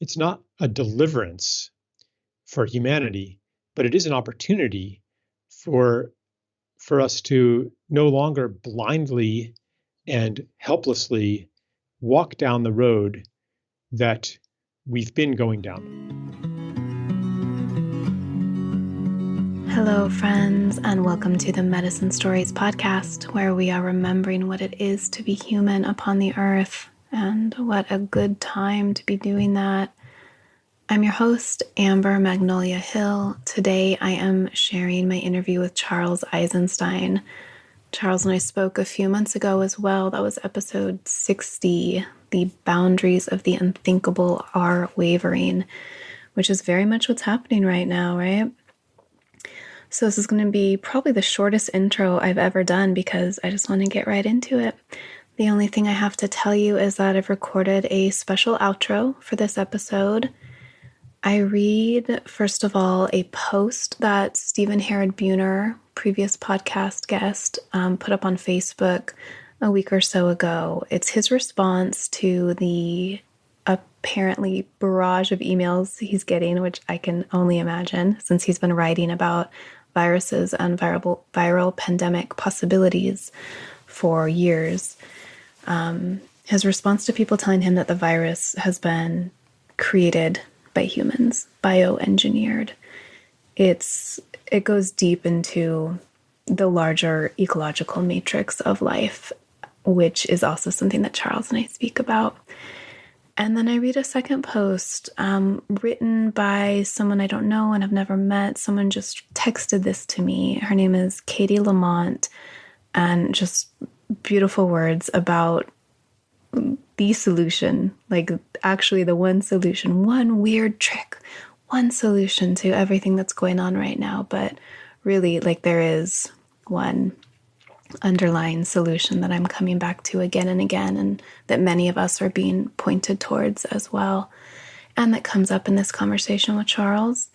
it's not a deliverance for humanity, but it is an opportunity for us to no longer blindly and helplessly walk down the road that we've been going down. Hello, friends, and welcome to the Medicine Stories podcast, where we are remembering what it is to be human upon the earth, and what a good time to be doing that. I'm your host, Amber Magnolia Hill. Today I am sharing my interview with Charles Eisenstein. Charles and I spoke a few months ago as well. That was episode 60, The Boundaries of the Unthinkable Are Wavering, which is very much what's happening right now, right? So this is going to be probably the shortest intro I've ever done because I just want to get right into it. The only thing I have to tell you is that I've recorded a special outro for this episode. I read, first of all, a post that Stephen Herod Buhner, previous podcast guest, put up on Facebook a week or so ago. It's his response to the apparently barrage of emails he's getting, which I can only imagine since he's been writing about viruses and viral pandemic possibilities for years. His response to people telling him that the virus has been created by humans, bioengineered. It goes deep into the larger ecological matrix of life, which is also something that Charles and I speak about. And then I read a second post written by someone I don't know and have never met. Someone just texted this to me. Her name is Katie Lamont, and just beautiful words about the solution, like actually the one solution, one weird trick, one solution to everything that's going on right now. But really, like, there is one underlying solution that I'm coming back to again and again, and that many of us are being pointed towards as well, and that comes up in this conversation with Charles.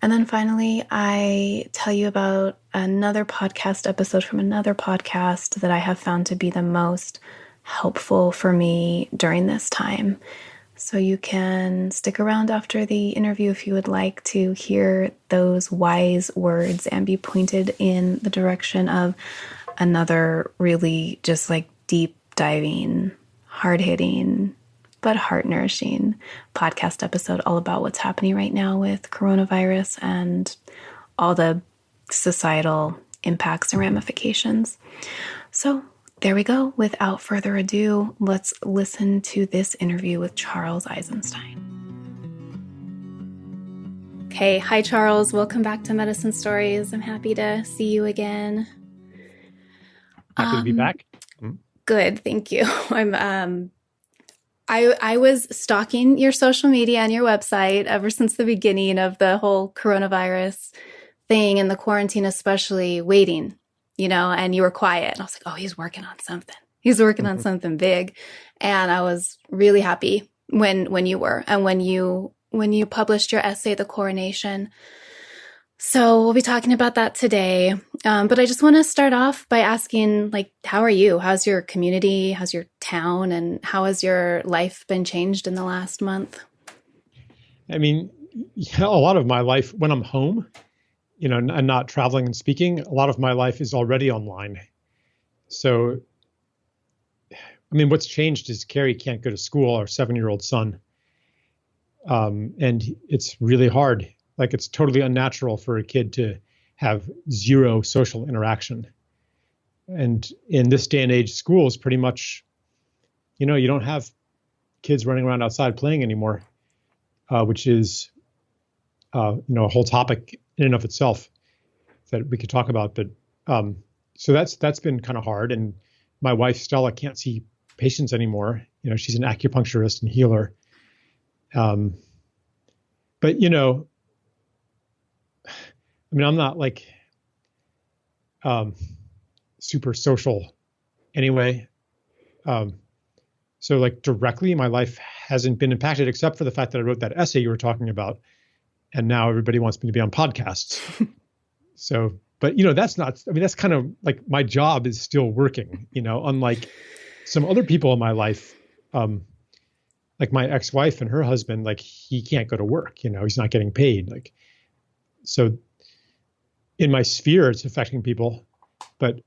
And then finally, I tell you about another podcast episode from another podcast that I have found to be the most helpful for me during this time. So you can stick around after the interview if you would like to hear those wise words and be pointed in the direction of another really just like deep diving, hard hitting, but heart nourishing podcast episode all about what's happening right now with coronavirus and all the societal impacts and ramifications. So there we go. Without further ado, let's listen to this interview with Charles Eisenstein. Okay. Hi, Charles. Welcome back to Medicine Stories. I'm happy to see you again. Happy to be back. Good. Thank you. I was stalking your social media and your website ever since the beginning of the whole coronavirus thing and the quarantine, especially waiting, and you were quiet. And I was like, oh, he's working on something. He's working on something big. And I was really happy when you were, and when you published your essay, The Coronation. So we'll be talking about that today. But I just want to start off by asking, how are you? How's your community? How's your town? And how has your life been changed in the last month? I mean, a lot of my life when I'm home, and not traveling and speaking, a lot of my life is already online. So, I mean, what's changed is Carrie can't go to school, our 7-year-old son. And it's really hard. Like, it's totally unnatural for a kid to have zero social interaction. And in this day and age, school is pretty much, you don't have kids running around outside playing anymore, which is, a whole topic in and of itself that we could talk about. But so that's been kind of hard. And my wife, Stella, can't see patients anymore. She's an acupuncturist and healer. But, I'm not super social anyway. So directly my life hasn't been impacted except for the fact that I wrote that essay you were talking about. And now everybody wants me to be on podcasts. So, but that's not, that's kind of my job is still working, unlike some other people in my life. like my ex-wife and her husband, like he can't go to work, he's not getting paid. Like, so in my sphere, it's affecting people, but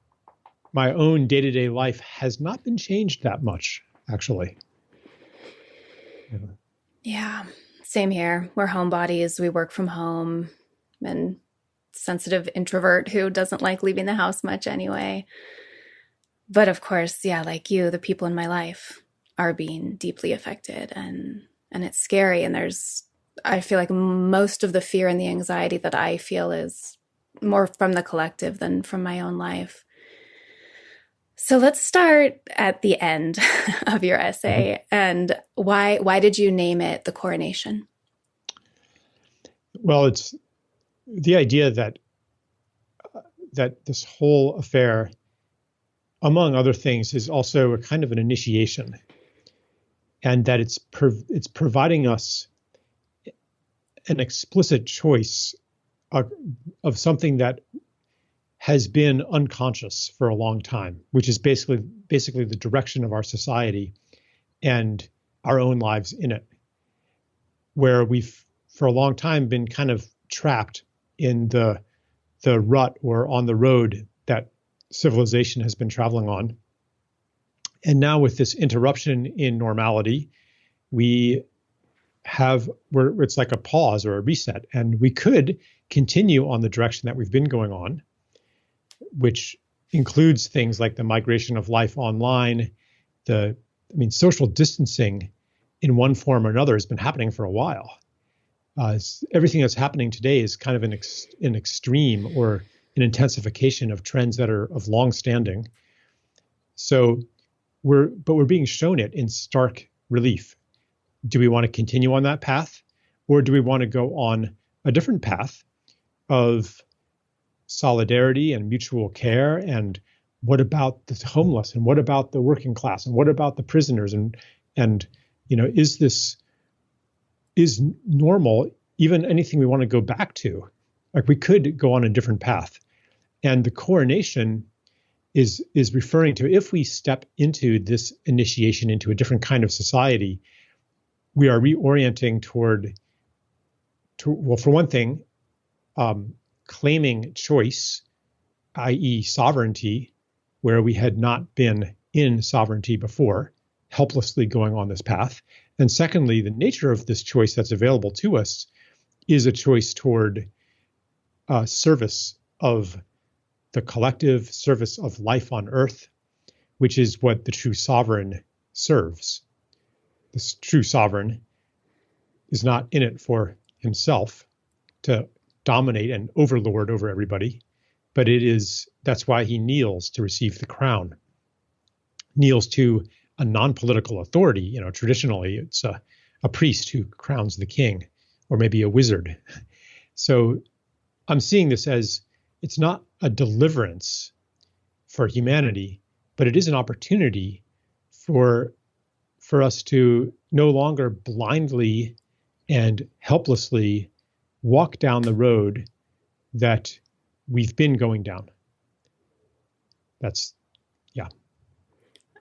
my own day-to-day life has not been changed that much, actually. Yeah, same here. We're homebodies. We work from home, and sensitive introvert who doesn't like leaving the house much anyway. But of course, yeah, like you, the people in my life are being deeply affected, and it's scary. And I feel like most of the fear and the anxiety that I feel is more from the collective than from my own life. So let's start at the end of your essay. And why did you name it The Coronation? Well, it's the idea that this whole affair, among other things, is also a kind of an initiation, and that it's providing us an explicit choice of something that has been unconscious for a long time, which is basically the direction of our society and our own lives in it, where we've for a long time been kind of trapped in the rut or on the road that civilization has been traveling on. And now with this interruption in normality, it's like a pause or a reset, and we could continue on the direction that we've been going on, which includes things like the migration of life online. Social distancing in one form or another has been happening for a while. Everything that's happening today is kind of an extreme or an intensification of trends that are of long standing. So we're being shown it in stark relief. Do we want to continue on that path, or do we want to go on a different path of solidarity and mutual care? And what about the homeless? And what about the working class? And what about the prisoners? And is normal even anything we want to go back to? Like, we could go on a different path. And the coronation is referring to, if we step into this initiation into a different kind of society, we are reorienting toward, for one thing, claiming choice, i.e. sovereignty, where we had not been in sovereignty before, helplessly going on this path. And secondly, the nature of this choice that's available to us is a choice toward service of the collective, service of life on earth, which is what the true sovereign serves. This true sovereign is not in it for himself to dominate and overlord over everybody, but that's why he kneels to receive the crown, kneels to a non-political authority. Traditionally it's a priest who crowns the king, or maybe a wizard. So I'm seeing this as, it's not a deliverance for humanity, but it is an opportunity for us to no longer blindly and helplessly walk down the road that we've been going down.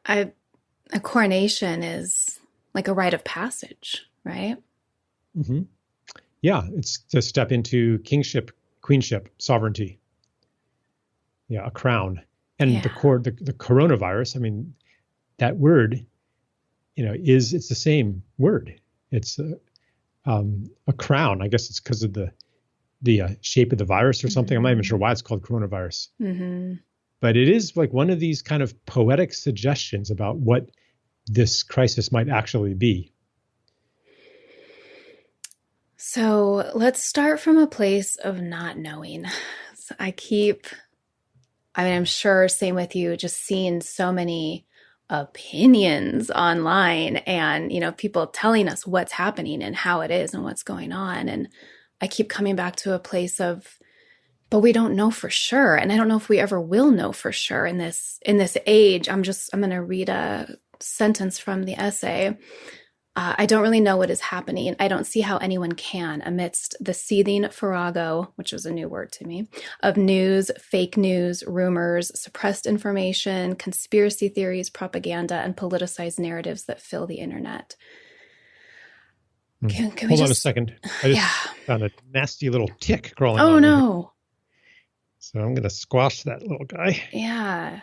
A coronation is like a rite of passage, right? Mm-hmm. Yeah, it's to step into kingship, queenship, sovereignty. Yeah, a crown. And the coronavirus, that word, it's the same word. It's a crown. I guess it's because of the shape of the virus or something. I'm not even sure why it's called coronavirus. Mm-hmm. But it is like one of these kind of poetic suggestions about what this crisis might actually be. So let's start from a place of not knowing. So I'm sure, same with you, just seeing so many opinions online and, people telling us what's happening and how it is and what's going on. And I keep coming back to a place of, but we don't know for sure. And I don't know if we ever will know for sure in this age. I'm going to read a sentence from the essay. I don't really know what is happening. I don't see how anyone can, amidst the seething farrago, which was a new word to me, of news, fake news, rumors, suppressed information, conspiracy theories, propaganda, and politicized narratives that fill the internet. Can we Hold on a just... second. I just found a nasty little tick crawling on me. No. So I'm going to squash that little guy. Yeah.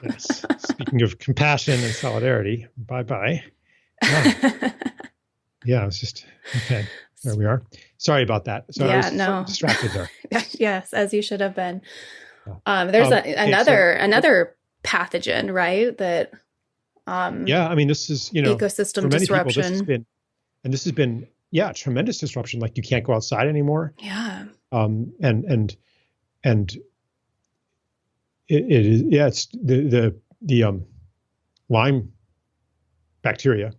Yes. Speaking of compassion and solidarity, bye-bye. Yeah, it's just, okay, there we are. Sorry about that. So I was distracted there. Yes, as you should have been. There's another pathogen, right? That this is, ecosystem for many disruption. People, this has been tremendous disruption. Like you can't go outside anymore. Yeah. And it's the Lyme bacteria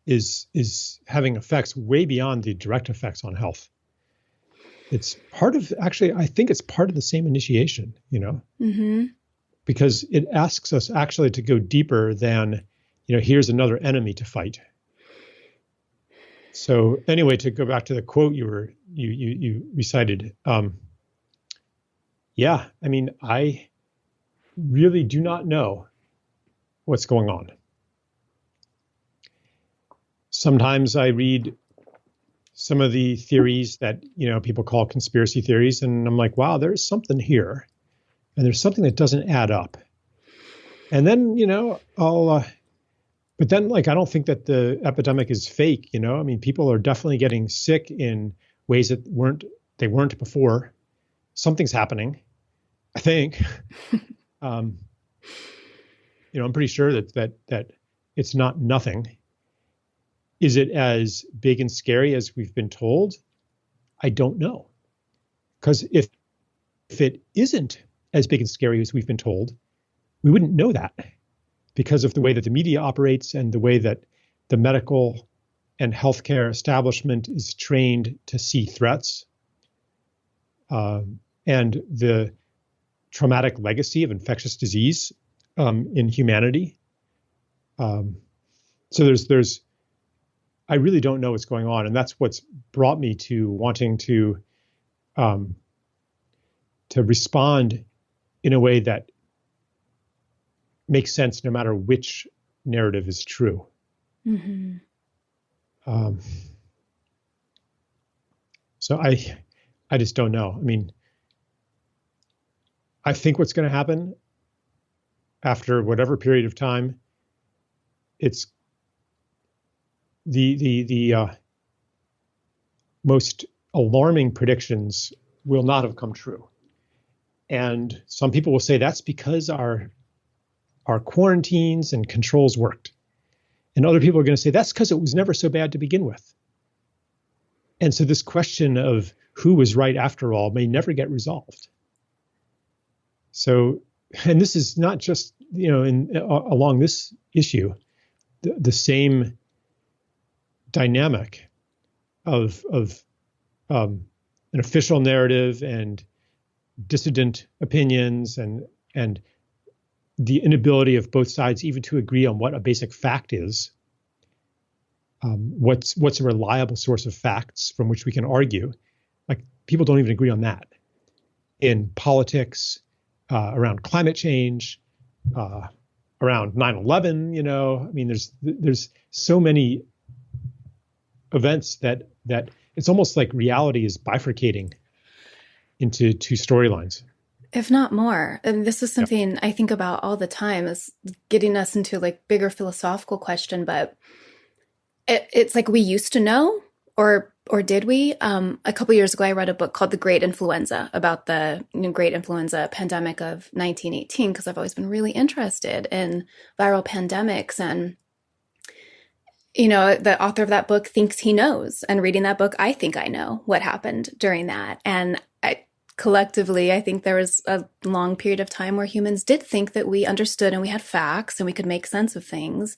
is having effects way beyond the direct effects on health. It's part of, actually, I think it's part of the same initiation, because it asks us actually to go deeper than, here's another enemy to fight. So anyway, to go back to the quote you recited, I really do not know what's going on. Sometimes I read some of the theories that, people call conspiracy theories, and I'm like, wow, there's something here, and there's something that doesn't add up. And then, but then, I don't think that the epidemic is fake, people are definitely getting sick in ways that they weren't before. Something's happening, I think. I'm pretty sure that it's not nothing. Is it as big and scary as we've been told? I don't know. Because if it isn't as big and scary as we've been told, we wouldn't know that, because of the way that the media operates and the way that the medical and healthcare establishment is trained to see threats, and the traumatic legacy of infectious disease in humanity. So there's I really don't know what's going on, and that's what's brought me to wanting to respond in a way that makes sense, no matter which narrative is true. So I just don't know. I think what's going to happen after whatever period of time, it's the most alarming predictions will not have come true. And some people will say that's because our quarantines and controls worked. And other people are going to say that's because it was never so bad to begin with. And so this question of who was right after all may never get resolved. So, and this is not just, along this issue, the same dynamic of an official narrative and dissident opinions and the inability of both sides even to agree on what a basic fact is, what's a reliable source of facts from which we can argue. Like, people don't even agree on that. In politics, around climate change, around 9/11, there's so many events that it's almost like reality is bifurcating into two storylines. If not more. And this is something I think about all the time, is getting us into bigger philosophical question, but it's like we used to know, or did we? A couple years ago, I read a book called The Great Influenza, about the Great Influenza pandemic of 1918, because I've always been really interested in viral pandemics. And, the author of that book thinks he knows. And reading that book, I think I know what happened during that. And collectively, I think there was a long period of time where humans did think that we understood and we had facts and we could make sense of things.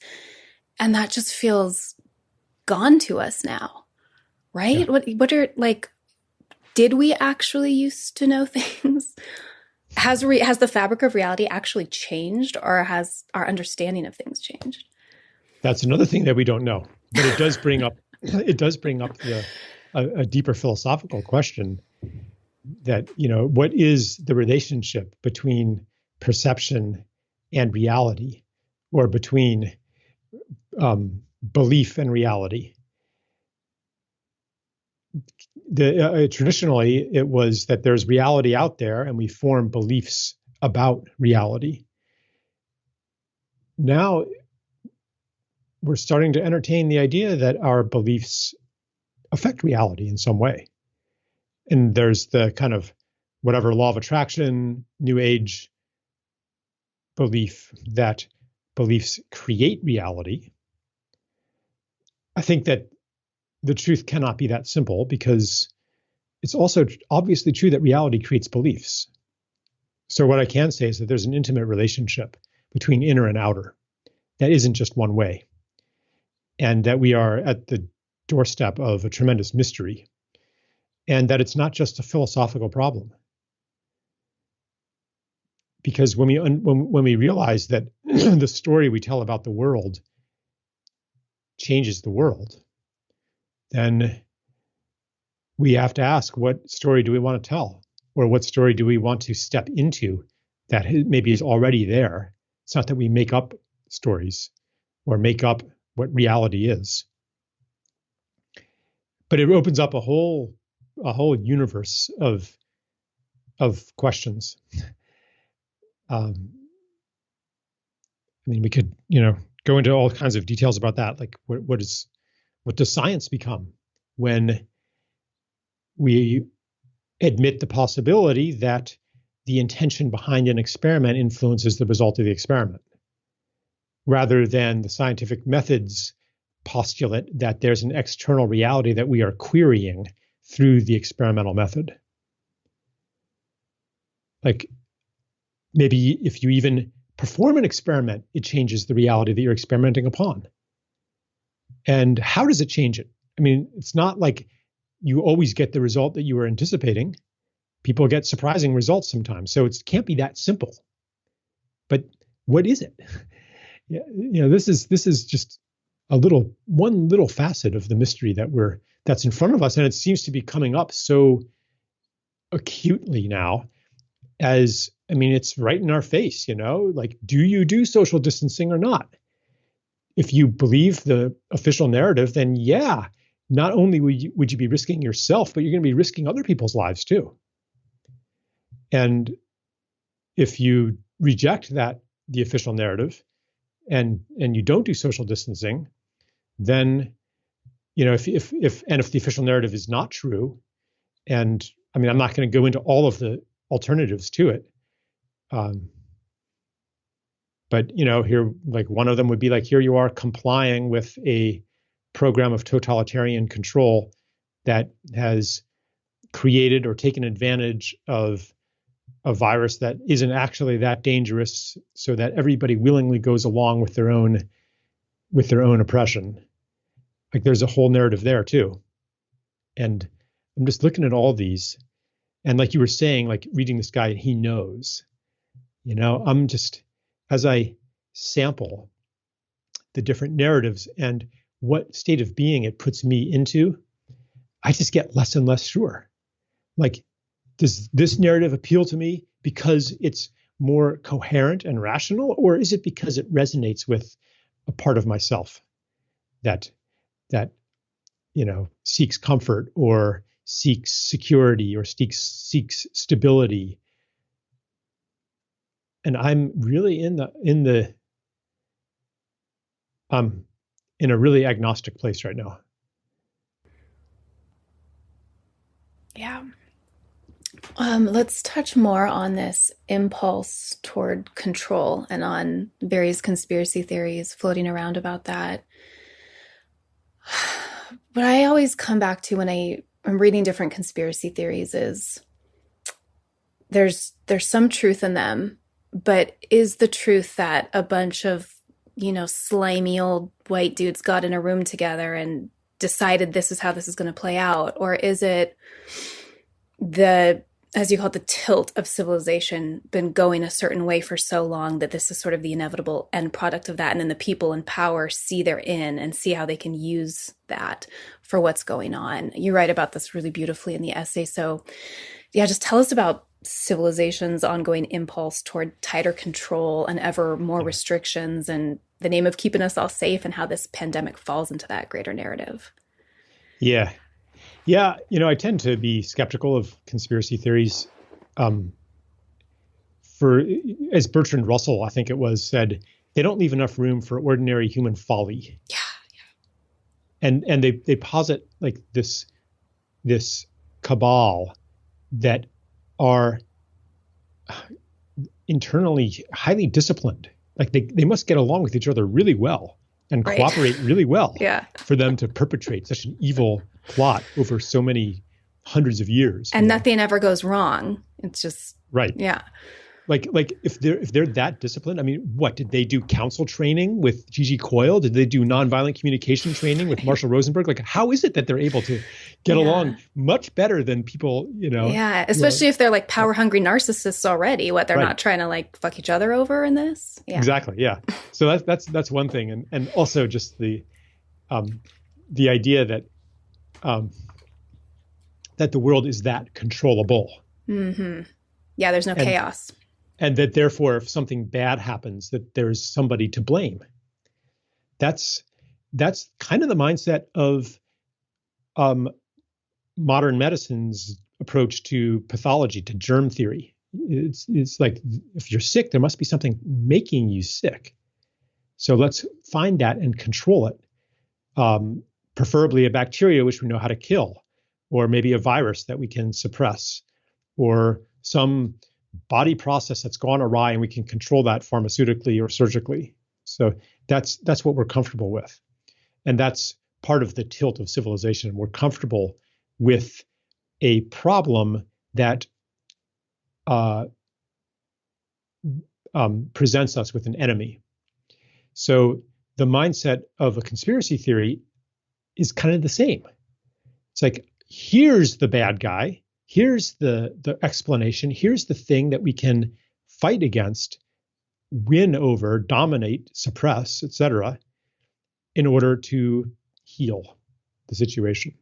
And that just feels gone to us now, right? Yeah. What are, did we actually used to know things? Has the fabric of reality actually changed, or has our understanding of things changed? That's another thing that we don't know, but it does bring up a deeper philosophical question that, what is the relationship between perception and reality, or between belief and reality? traditionally it was that there's reality out there and we form beliefs about reality. Now we're starting to entertain the idea that our beliefs affect reality in some way. And there's the kind of whatever law of attraction, New Age belief that beliefs create reality. I think that the truth cannot be that simple, because it's also obviously true that reality creates beliefs. So what I can say is that there's an intimate relationship between inner and outer that isn't just one way, and that we are at the doorstep of a tremendous mystery, and that it's not just a philosophical problem. Because when we realize that the story we tell about the world changes the world, then we have to ask, what story do we want to tell? Or what story do we want to step into that maybe is already there? It's not that we make up stories or make up what reality is. But it opens up a whole universe of questions. I mean, we could, go into all kinds of details about that. Like, what does science become when we admit the possibility that the intention behind an experiment influences the result of the experiment, rather than the scientific methods postulate that there's an external reality that we are querying through the experimental method? Like, maybe if you even perform an experiment, it changes the reality that you're experimenting upon. And how does it change it? I mean, it's not like you always get the result that you were anticipating. People get surprising results sometimes. So it can't be that simple. But what is it? Yeah, this is just one little facet of the mystery that's in front of us. And it seems to be coming up so acutely now, it's right in our face, like, do you do social distancing or not? If you believe the official narrative, then yeah, not only would you be risking yourself, but you're going to be risking other people's lives too. And if you reject the official narrative, and you don't do social distancing, then, if the official narrative is not true, and I'm not going to go into all of the alternatives to it. But here, like, one of them would be like, here you are complying with a program of totalitarian control that has created or taken advantage of a virus that isn't actually that dangerous, so that everybody willingly goes along with their own oppression. Like, there's a whole narrative there too. And I'm just looking at all these, and like you were saying, like, reading this guy, he knows, I'm just, as I sample the different narratives and what state of being it puts me into, I just get less and less sure. Like, does this narrative appeal to me because it's more coherent and rational, or is it because it resonates with a part of myself that seeks comfort or seeks security or seeks stability? And I'm really in a really agnostic place right now. Yeah. Let's touch more on this impulse toward control and on various conspiracy theories floating around about that. What I always come back to when I'm reading different conspiracy theories is there's some truth in them, but is the truth that a bunch of, slimy old white dudes got in a room together and decided this is how this is going to play out? Or is it as you call it, the tilt of civilization been going a certain way for so long that this is sort of the inevitable end product of that? And then the people in power see their in and see how they can use that for what's going on. You write about this really beautifully in the essay. So yeah, just tell us about civilization's ongoing impulse toward tighter control and ever more restrictions in the name of keeping us all safe, and how this pandemic falls into that greater narrative. Yeah. Yeah, I tend to be skeptical of conspiracy theories. Um, as Bertrand Russell, I think it was, said, they don't leave enough room for ordinary human folly. Yeah. And they posit like this cabal that are internally highly disciplined. Like they must get along with each other really well and cooperate really well for them to perpetrate such an evil plot over so many hundreds of years. And nothing ever goes wrong. It's just right. Yeah. Like if they're that disciplined, I mean, what did they do? Council training with Gigi Coyle? Did they do nonviolent communication training with Marshall Rosenberg? Like, how is it that they're able to get along much better than people? Yeah, especially if they're like power hungry narcissists already. What they're not trying to like fuck each other over in this. Yeah. Exactly. Yeah. So that's one thing, and also just the idea that that the world is that controllable. Mm-hmm. Yeah. There's no chaos. And that therefore, if something bad happens, that there's somebody to blame. That's kind of the mindset of modern medicine's approach to pathology, to germ theory. It's like, if you're sick, there must be something making you sick. So let's find that and control it. Preferably a bacteria, which we know how to kill, or maybe a virus that we can suppress, or some body process that's gone awry and we can control that pharmaceutically or surgically. So that's what we're comfortable with. And that's part of the tilt of civilization. We're comfortable with a problem that presents us with an enemy. So the mindset of a conspiracy theory is kind of the same. It's like, here's the bad guy. Here's the explanation. Here's the thing that we can fight against, win over, dominate, suppress, etc., in order to heal the situation.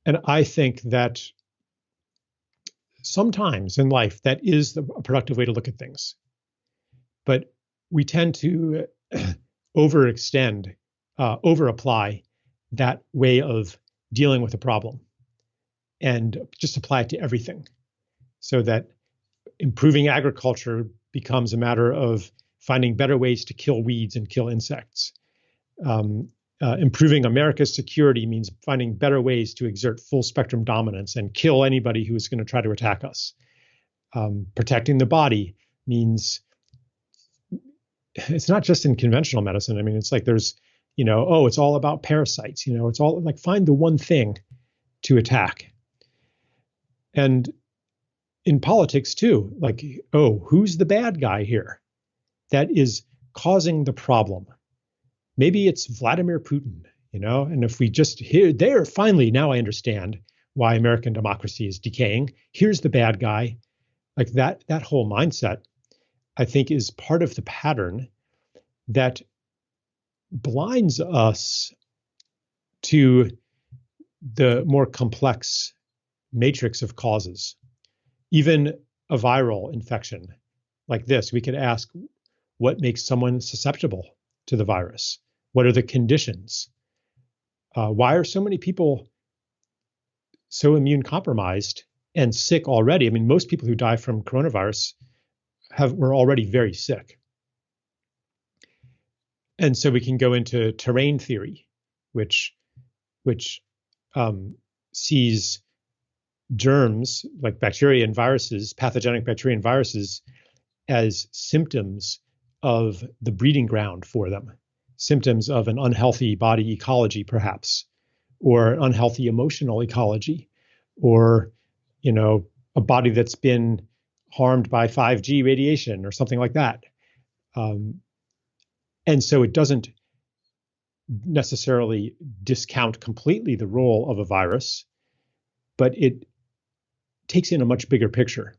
And I think that sometimes in life that is a productive way to look at things. But we tend to overextend, over-apply that way of dealing with a problem, and just apply it to everything, so that improving agriculture becomes a matter of finding better ways to kill weeds and kill insects. Improving America's security means finding better ways to exert full spectrum dominance and kill anybody who is going to try to attack us. Protecting the body means, it's not just in conventional medicine. I mean, it's like there's, it's all about parasites. It's all like, find the one thing to attack. And in politics too, like, who's the bad guy here that is causing the problem? Maybe it's Vladimir Putin, and if we just finally, now I understand why American democracy is decaying. Here's the bad guy. Like that whole mindset, I think, is part of the pattern that blinds us to the more complex matrix of causes. Even a viral infection like this, we could ask, what makes someone susceptible to the virus? What are the conditions? Why are so many people so immune compromised and sick already? I mean, most people who die from coronavirus were already very sick. And so we can go into terrain theory, which sees germs like bacteria and viruses, pathogenic bacteria and viruses, as symptoms of the breeding ground for them, symptoms of an unhealthy body ecology, perhaps, or unhealthy emotional ecology, or, a body that's been harmed by 5G radiation or something like that. And so it doesn't necessarily discount completely the role of a virus, but it takes in a much bigger picture.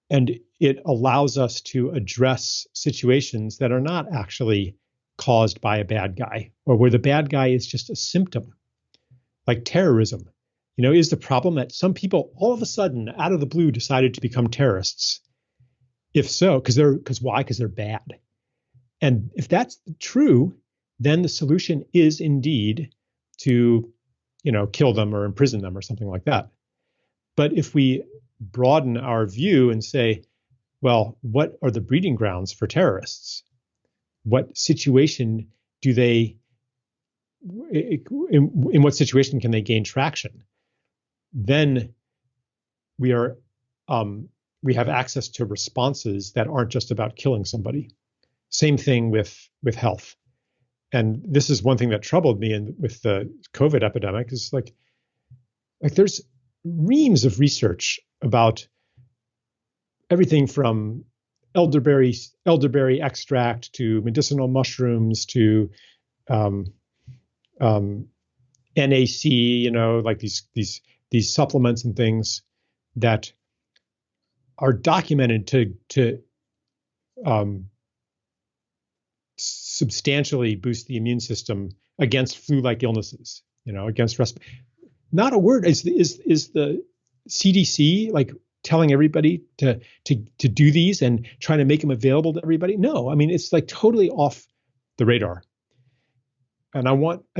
And it allows us to address situations that are not actually caused by a bad guy, or where the bad guy is just a symptom, like terrorism. Is the problem that some people all of a sudden, out of the blue, decided to become terrorists? If so, why? Because they're bad. And if that's true, then the solution is indeed to, kill them or imprison them or something like that. But if we broaden our view and say, well, what are the breeding grounds for terrorists? What situation do they, in what situation can they gain traction? Then we have access to responses that aren't just about killing somebody. Same thing with health. And this is one thing that troubled me with the COVID epidemic is like there's reams of research about everything from elderberry extract to medicinal mushrooms to NAC, like these supplements and things that are documented to substantially boost the immune system against flu-like illnesses, against not a word is the CDC like telling everybody to do these and trying to make them available to everybody. No, I mean, it's like totally off the radar. And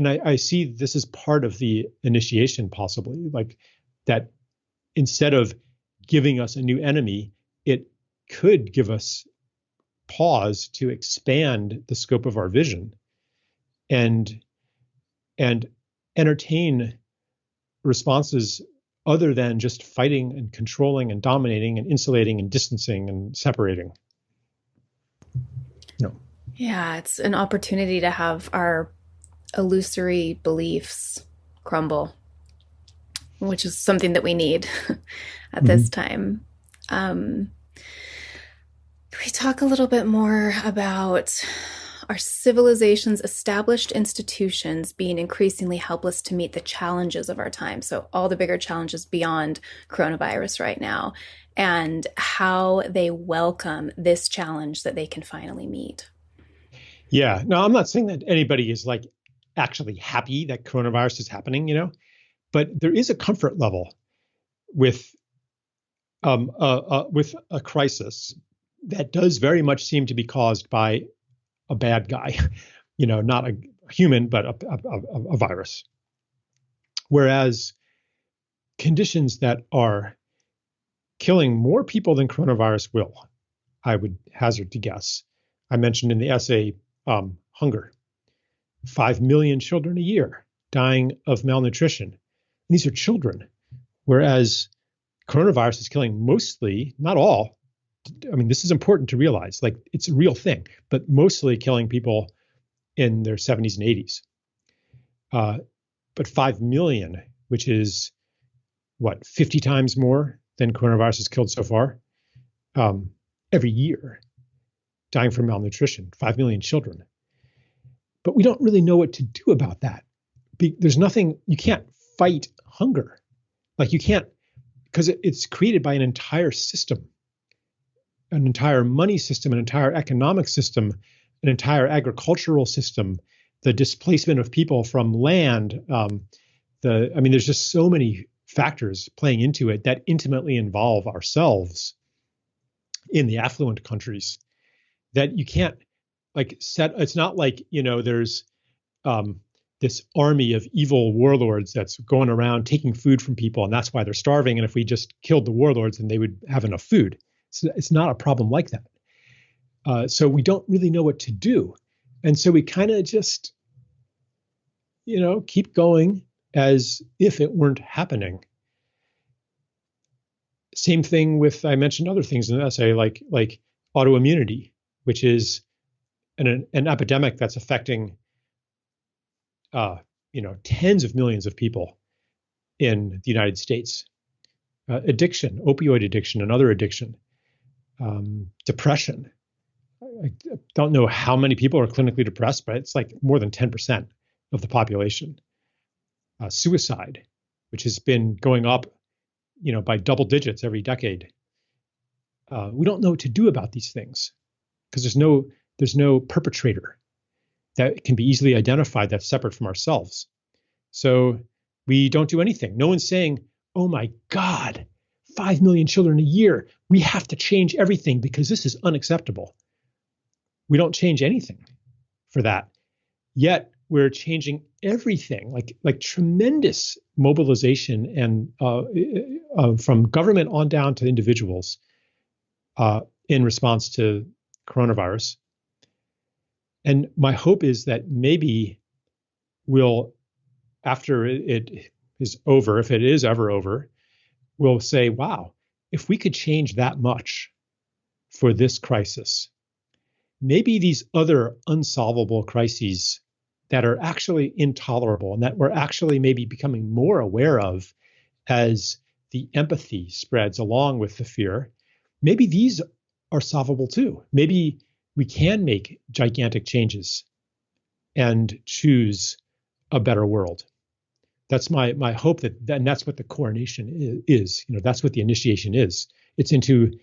I see this as part of the initiation, possibly, like that instead of giving us a new enemy, it could give us pause to expand the scope of our vision and entertain responses other than just fighting and controlling and dominating and insulating and distancing and separating. No. Yeah, it's an opportunity to have our illusory beliefs crumble, which is something that we need at this time. Can we talk a little bit more about our civilization's established institutions being increasingly helpless to meet the challenges of our time? So all the bigger challenges beyond coronavirus right now, and how they welcome this challenge that they can finally meet. Yeah, no, I'm not saying that anybody is like actually happy that coronavirus is happening, but there is a comfort level with a crisis that does very much seem to be caused by a bad guy, not a human, but a virus. Whereas conditions that are killing more people than coronavirus will, I would hazard to guess. I mentioned in the essay hunger. 5 million children a year dying of malnutrition. And these are children, whereas coronavirus is killing mostly, not all. I mean, this is important to realize, like it's a real thing, but mostly killing people in their 70s and 80s. But 5 million, which is 50 times more than coronavirus has killed so far, every year, dying from malnutrition, 5 million children. But we don't really know what to do about that. There's nothing, you can't fight hunger. Like you can't, because it's created by an entire system, an entire money system, an entire economic system, an entire agricultural system, the displacement of people from land. There's just so many factors playing into it that intimately involve ourselves in the affluent countries that you can't it's not like, there's this army of evil warlords that's going around taking food from people and that's why they're starving. And if we just killed the warlords, then they would have enough food. So it's not a problem like that. So we don't really know what to do. And so we kind of just, keep going as if it weren't happening. Same thing with, I mentioned other things in the essay, like autoimmunity, which is an epidemic that's affecting, tens of millions of people in the United States. Addiction, opioid addiction, another addiction, depression. I don't know how many people are clinically depressed, but it's like more than 10% of the population. Suicide, which has been going up, by double digits every decade. We don't know what to do about these things because there's no perpetrator that can be easily identified that's separate from ourselves. So we don't do anything. No one's saying, oh my God, 5 million children a year. We have to change everything because this is unacceptable. We don't change anything for that. Yet we're changing everything, like tremendous mobilization and from government on down to individuals in response to coronavirus. And my hope is that maybe we'll, after it is over, if it is ever over, we'll say, wow, if we could change that much for this crisis, maybe these other unsolvable crises that are actually intolerable and that we're actually maybe becoming more aware of as the empathy spreads along with the fear, maybe these are solvable too. Maybe we can make gigantic changes and choose a better world. That's my hope, and that's what the coronation is. That's what the initiation is. It's into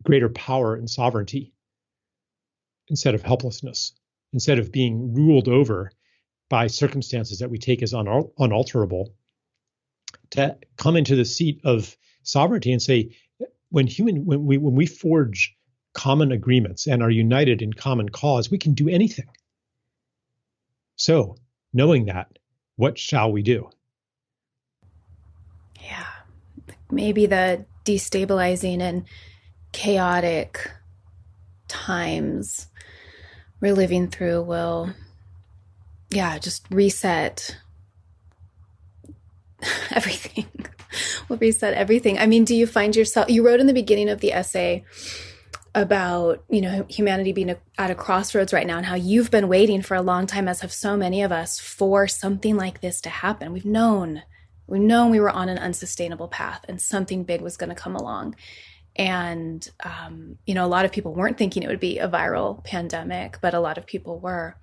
greater power and sovereignty instead of helplessness, instead of being ruled over by circumstances that we take as unalterable, to come into the seat of sovereignty and say, when we forge common agreements and are united in common cause, we can do anything. So, knowing that, what shall we do? Yeah, maybe the destabilizing and chaotic times we're living through will, just reset everything. Will reset everything. I mean, do you find yourself, you wrote in the beginning of the essay about, humanity being at a crossroads right now and how you've been waiting for a long time, as have so many of us, for something like this to happen. We've known we were on an unsustainable path and something big was going to come along. And, a lot of people weren't thinking it would be a viral pandemic, but a lot of people were,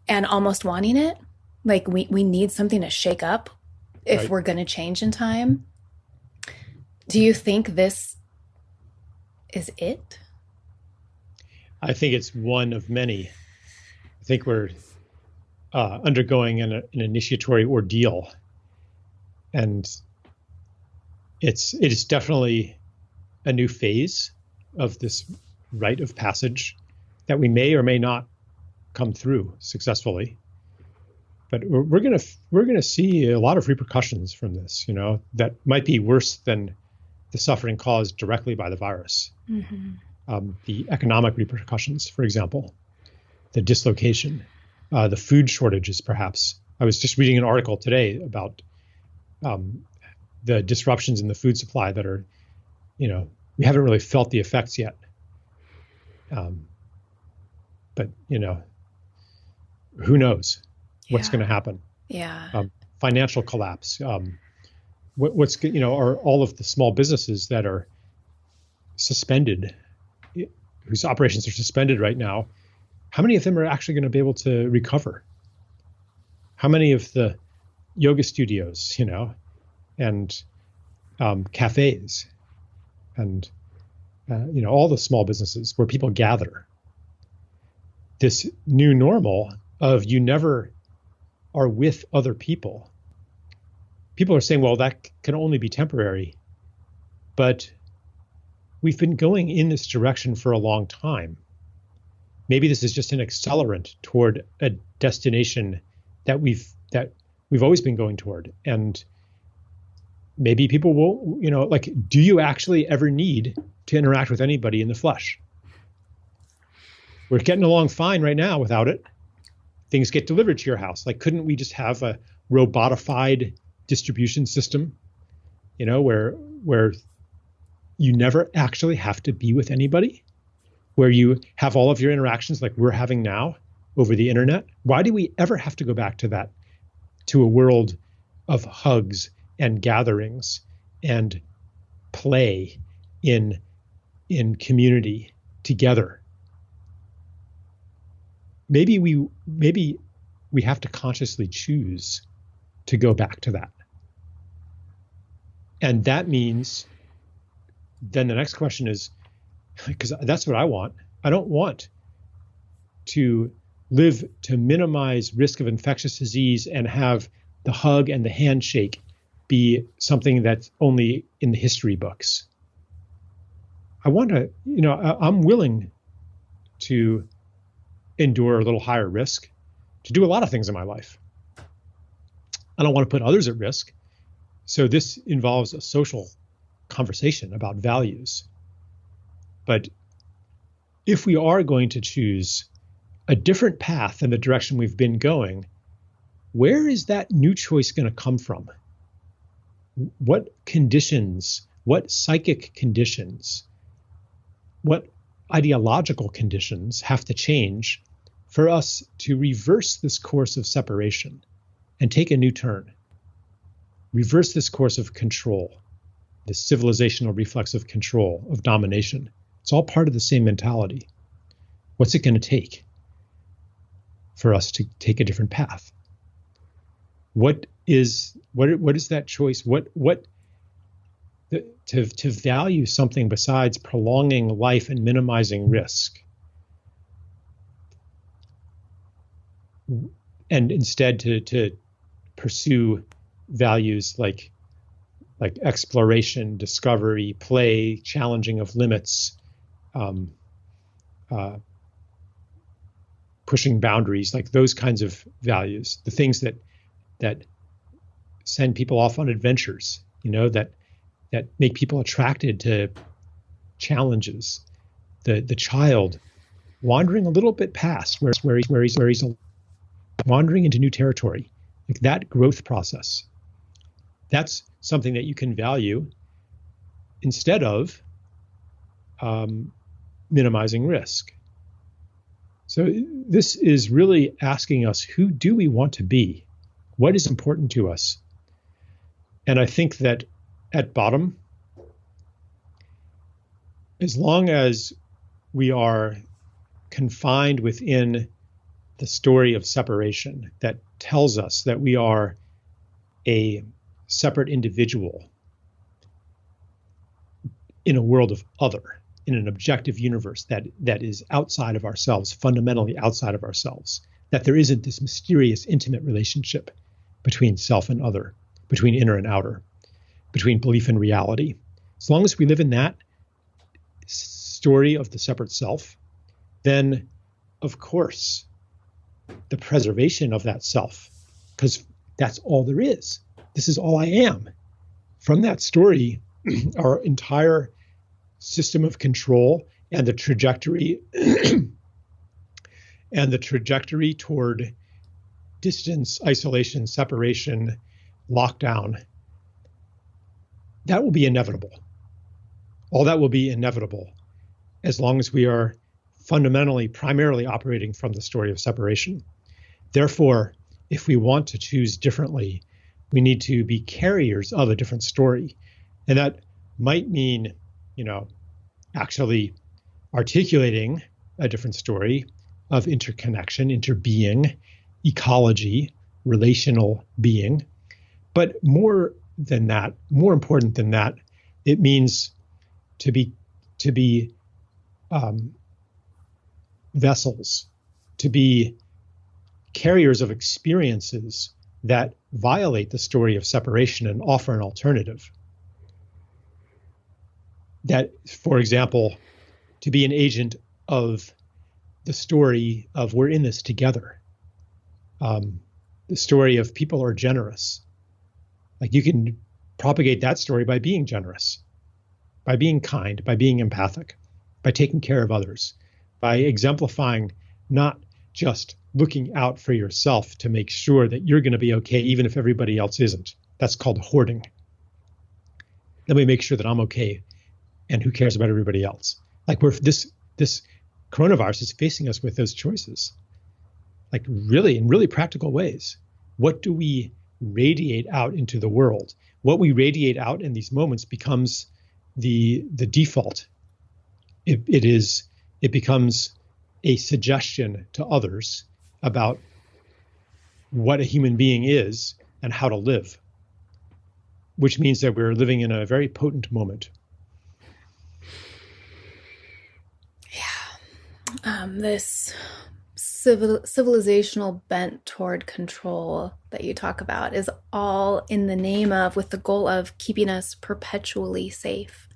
and almost wanting it. Like we need something to shake up if Right. We're going to change in time. Do you think this is it? I think it's one of many. I think we're undergoing an initiatory ordeal, and it is definitely a new phase of this rite of passage that we may or may not come through successfully. But we're gonna see a lot of repercussions from this, that might be worse than the suffering caused directly by the virus. Mm-hmm. The economic repercussions, for example, the dislocation, the food shortages, perhaps. I was just reading an article today about the disruptions in the food supply that are, we haven't really felt the effects yet. But, who knows what's going to happen? Yeah. Financial collapse. What's are all of the small businesses that are suspended, whose operations are suspended right now, how many of them are actually going to be able to recover? How many of the yoga studios, and cafes and, all the small businesses where people gather, this new normal of you never are with other people. People are saying, well, that can only be temporary, but we've been going in this direction for a long time. Maybe this is just an accelerant toward a destination that we've always been going toward. And maybe people will, do you actually ever need to interact with anybody in the flesh? We're getting along fine right now without it. Things get delivered to your house. Couldn't we just have a robotified distribution system, where you never actually have to be with anybody, where you have all of your interactions like we're having now over the internet? Why do we ever have to go back to that, to a world of hugs and gatherings and play in community together? Maybe we have to consciously choose to go back to that. And that means then the next question is, because that's what I want. I don't want to live to minimize risk of infectious disease and have the hug and the handshake be something that's only in the history books. I want to, I'm willing to endure a little higher risk to do a lot of things in my life. I don't want to put others at risk. So this involves a social conversation about values. But if we are going to choose a different path than the direction we've been going, where is that new choice going to come from? What conditions, what psychic conditions, what ideological conditions have to change for us to reverse this course of separation and take a new turn? Reverse this course of control, this civilizational reflex of control, of domination. It's all part of the same mentality. What's it going to take for us to take a different path? What is that choice? To value something besides prolonging life and minimizing risk, and instead to pursue values like exploration, discovery, play, challenging of limits, pushing boundaries, like those kinds of values, the things that send people off on adventures, that make people attracted to challenges. The child wandering a little bit past where he's wandering into new territory, like that growth process. That's something that you can value instead of minimizing risk. So this is really asking us, who do we want to be? What is important to us? And I think that at bottom, as long as we are confined within the story of separation that tells us that we are a separate individual in a world of other, in an objective universe that is outside of ourselves, fundamentally outside of ourselves, that there isn't this mysterious, intimate relationship between self and other, between inner and outer, between belief and reality. As long as we live in that story of the separate self, then, of course, the preservation of that self, because that's all there is. This is all I am. From that story, our entire system of control and the trajectory toward distance, isolation, separation, lockdown, that will be inevitable. All that will be inevitable as long as we are fundamentally, primarily operating from the story of separation. Therefore, if we want to choose differently, we need to be carriers of a different story. And that might mean, actually articulating a different story of interconnection, interbeing, ecology, relational being. But more than that, more important than that, it means to be vessels, to be carriers of experiences that violate the story of separation and offer an alternative. That, for example, to be an agent of the story of we're in this together. The story of people are generous. Like you can propagate that story by being generous, by being kind, by being empathic, by taking care of others, by exemplifying not just looking out for yourself to make sure that you're going to be okay, even if everybody else isn't. That's called hoarding. Let me make sure that I'm okay, and who cares about everybody else? Like this coronavirus is facing us with those choices, like really in really practical ways. What do we radiate out into the world? What we radiate out in these moments becomes the default. It becomes a suggestion to others about what a human being is and how to live, which means that we're living in a very potent moment. Yeah. This civilizational bent toward control that you talk about is all in the name of, with the goal of keeping us perpetually safe,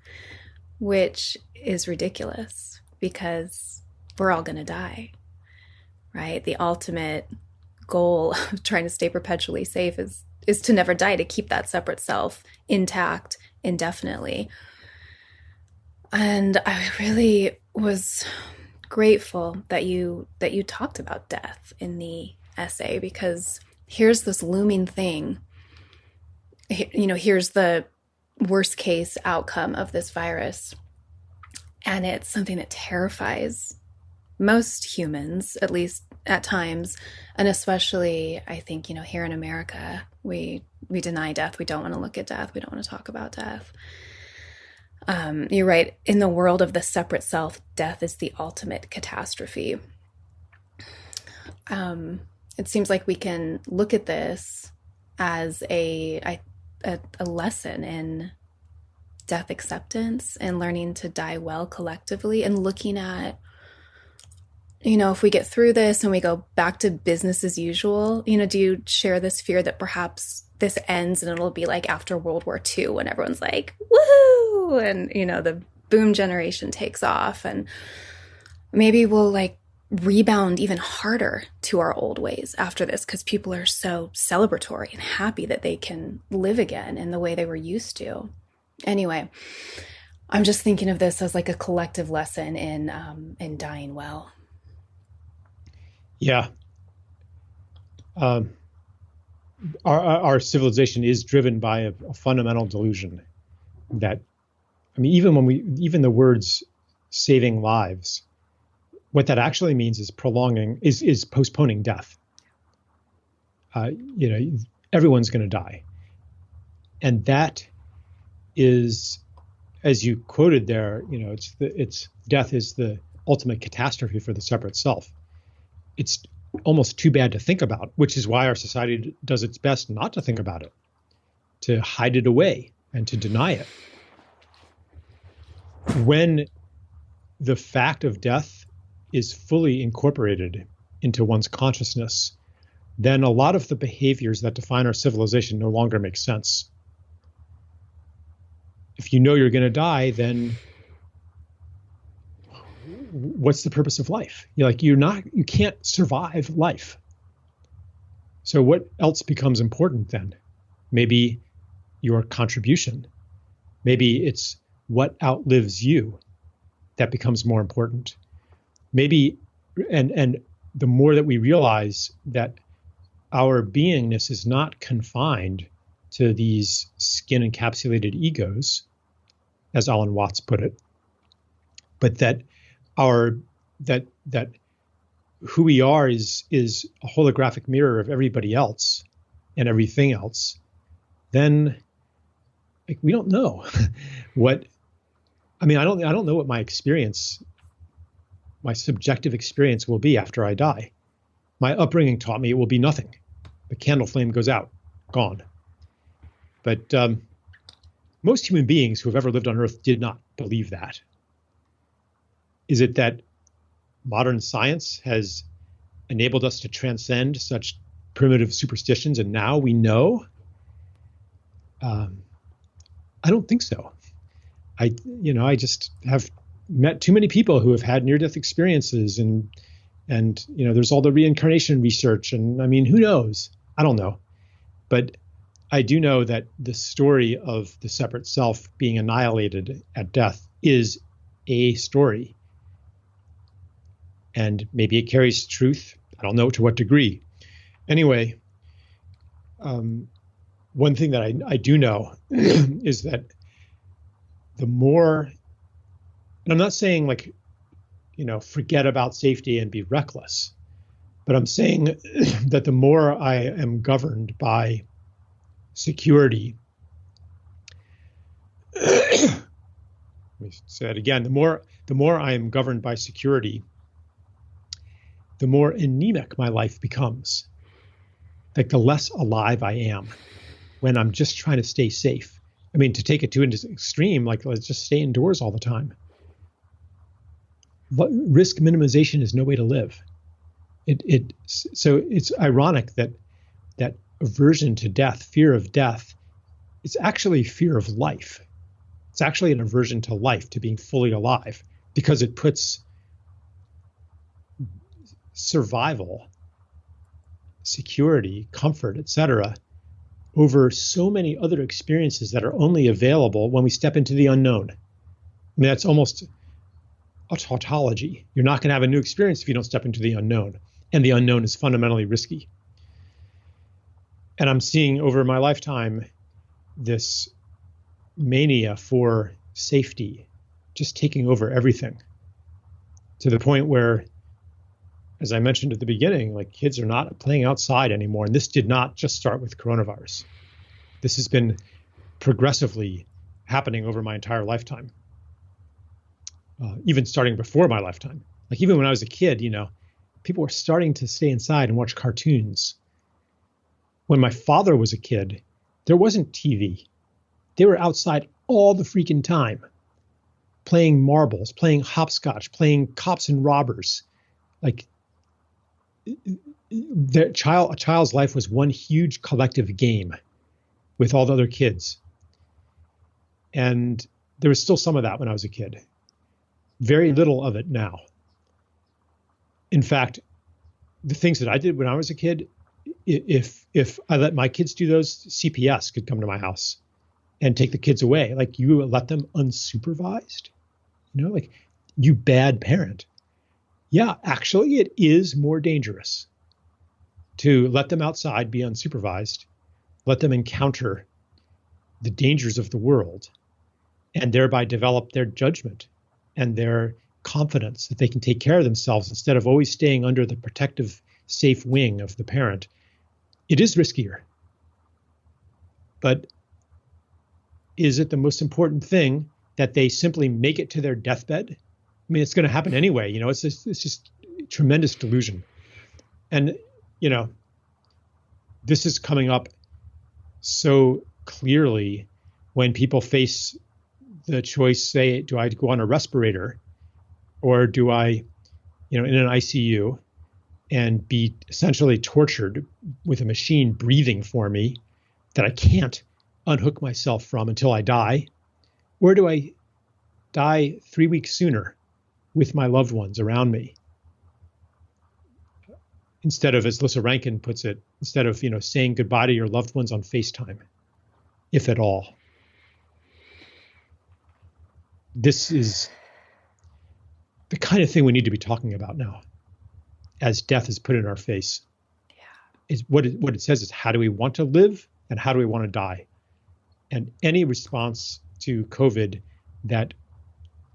which is ridiculous because we're all going to die, right? The ultimate goal of trying to stay perpetually safe is is to never die, to keep that separate self intact indefinitely. And I really was grateful that you talked about death in the essay, because here's this looming thing. Here's the worst case outcome of this virus, and it's something that terrifies most humans, at least at times, and especially, I think, here in America, we deny death. We don't want to look at death. We don't want to talk about death. You're right. In the world of the separate self, death is the ultimate catastrophe. It seems like we can look at this as a lesson in death acceptance and learning to die well collectively, and looking at, if we get through this and we go back to business as usual, do you share this fear that perhaps this ends and it'll be like after World War II, when everyone's like, woohoo, and, the boom generation takes off, and maybe we'll like rebound even harder to our old ways after this, because people are so celebratory and happy that they can live again in the way they were used to. Anyway, I'm just thinking of this as like a collective lesson in dying well. Yeah. Our civilization is driven by a fundamental delusion that, even the words saving lives, what that actually means is is postponing death. Everyone's going to die. And that is, as you quoted there, it's death is the ultimate catastrophe for the separate self. It's almost too bad to think about, which is why our society does its best not to think about it, to hide it away and to deny it. When the fact of death is fully incorporated into one's consciousness, then a lot of the behaviors that define our civilization no longer make sense. If you know you're going to die, then what's the purpose of life? You can't survive life. So what else becomes important then? Maybe your contribution. Maybe it's what outlives you that becomes more important. Maybe, and the more that we realize that our beingness is not confined to these skin encapsulated egos, as Alan Watts put it, but that that who we are is a holographic mirror of everybody else and everything else, then we don't know what. I don't know what my subjective experience will be after I die. My upbringing taught me it will be nothing. The candle flame goes out, gone. But most human beings who have ever lived on Earth did not believe that. Is it that modern science has enabled us to transcend such primitive superstitions and now we know? I don't think so. I just have met too many people who have had near-death experiences, and there's all the reincarnation research, and who knows? I don't know. But I do know that the story of the separate self being annihilated at death is a story. And maybe it carries truth. I don't know to what degree. Anyway, one thing that I do know is that the more, and I'm not saying forget about safety and be reckless, but I'm saying that the more I am governed by security, let me say that again, the more I am governed by security, the more anemic my life becomes. Like the less alive I am when I'm just trying to stay safe. To take it to an extreme, let's just stay indoors all the time. Risk minimization is no way to live. So it's ironic that aversion to death, fear of death, it's actually fear of life. It's actually an aversion to life, to being fully alive, because it puts survival, security, comfort, etc., over so many other experiences that are only available when we step into the unknown. I mean, that's almost a tautology. You're not going to have a new experience if you don't step into the unknown. And the unknown is fundamentally risky. And I'm seeing over my lifetime this mania for safety just taking over everything, to the point where, as I mentioned at the beginning, like, kids are not playing outside anymore. And this did not just start with coronavirus. This has been progressively happening over my entire lifetime, even starting before my lifetime. Like, even when I was a kid, people were starting to stay inside and watch cartoons. When my father was a kid, there wasn't TV. They were outside all the freaking time, playing marbles, playing hopscotch, playing cops and robbers. Like, a child's life was one huge collective game with all the other kids. And there was still some of that when I was a kid. Very little of it now. In fact, the things that I did when I was a kid, if I let my kids do those, CPS could come to my house and take the kids away. Like, you let them unsupervised, like, you bad parent. Yeah, actually, it is more dangerous to let them outside, be unsupervised, let them encounter the dangers of the world, and thereby develop their judgment and their confidence that they can take care of themselves instead of always staying under the protective, safe wing of the parent. It is riskier. But is it the most important thing that they simply make it to their deathbed? I mean, it's going to happen anyway. It's just tremendous delusion. And, this is coming up so clearly when people face the choice, say, do I go on a respirator, or do I, in an ICU and be essentially tortured with a machine breathing for me that I can't unhook myself from until I die? Or do I die 3 weeks sooner with my loved ones around me? Instead of, as Lissa Rankin puts it, instead of, saying goodbye to your loved ones on FaceTime, if at all. This is the kind of thing we need to be talking about now, as death is put in our face. Yeah. What it says is, how do we want to live and how do we want to die? And any response to COVID that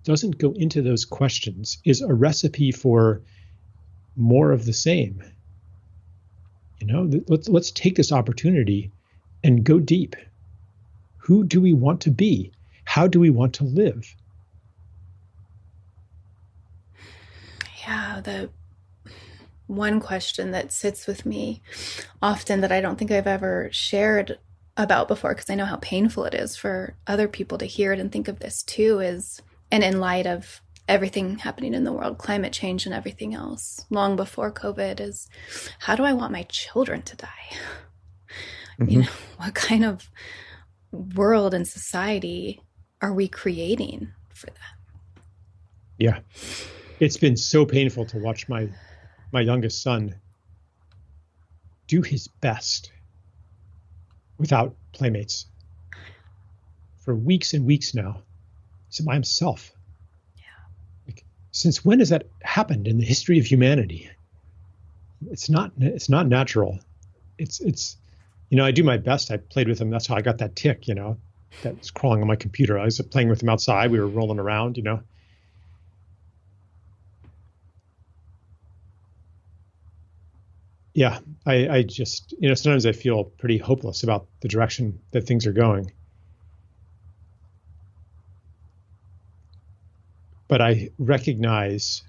doesn't go into those questions is a recipe for more of the same. Let's take this opportunity and go deep. Who do we want to be? How do we want to live? Yeah, the one question that sits with me often that I don't think I've ever shared about before, because I know how painful it is for other people to hear it and think of this too, is, and in light of everything happening in the world, climate change and everything else, long before COVID, is, how do I want my children to die? Mm-hmm. What kind of world and society are we creating for that? Yeah. It's been so painful to watch my youngest son do his best without playmates for weeks and weeks now. He's by himself. Since when has that happened in the history of humanity? It's not natural. It's I do my best. I played with him. That's how I got that tick, that was crawling on my computer. I was playing with him outside. We were rolling around, Yeah, I just, sometimes I feel pretty hopeless about the direction that things are going. But I recognize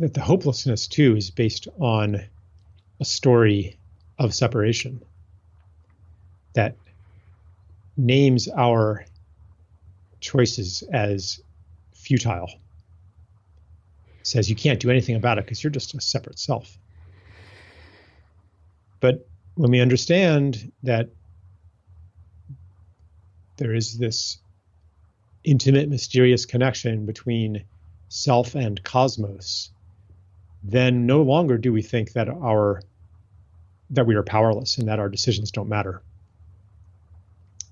that the hopelessness, too, is based on a story of separation that names our choices as futile. It says you can't do anything about it because you're just a separate self. But when we understand that there is this intimate, mysterious connection between self and cosmos, then no longer do we think that our that we are powerless and that our decisions don't matter.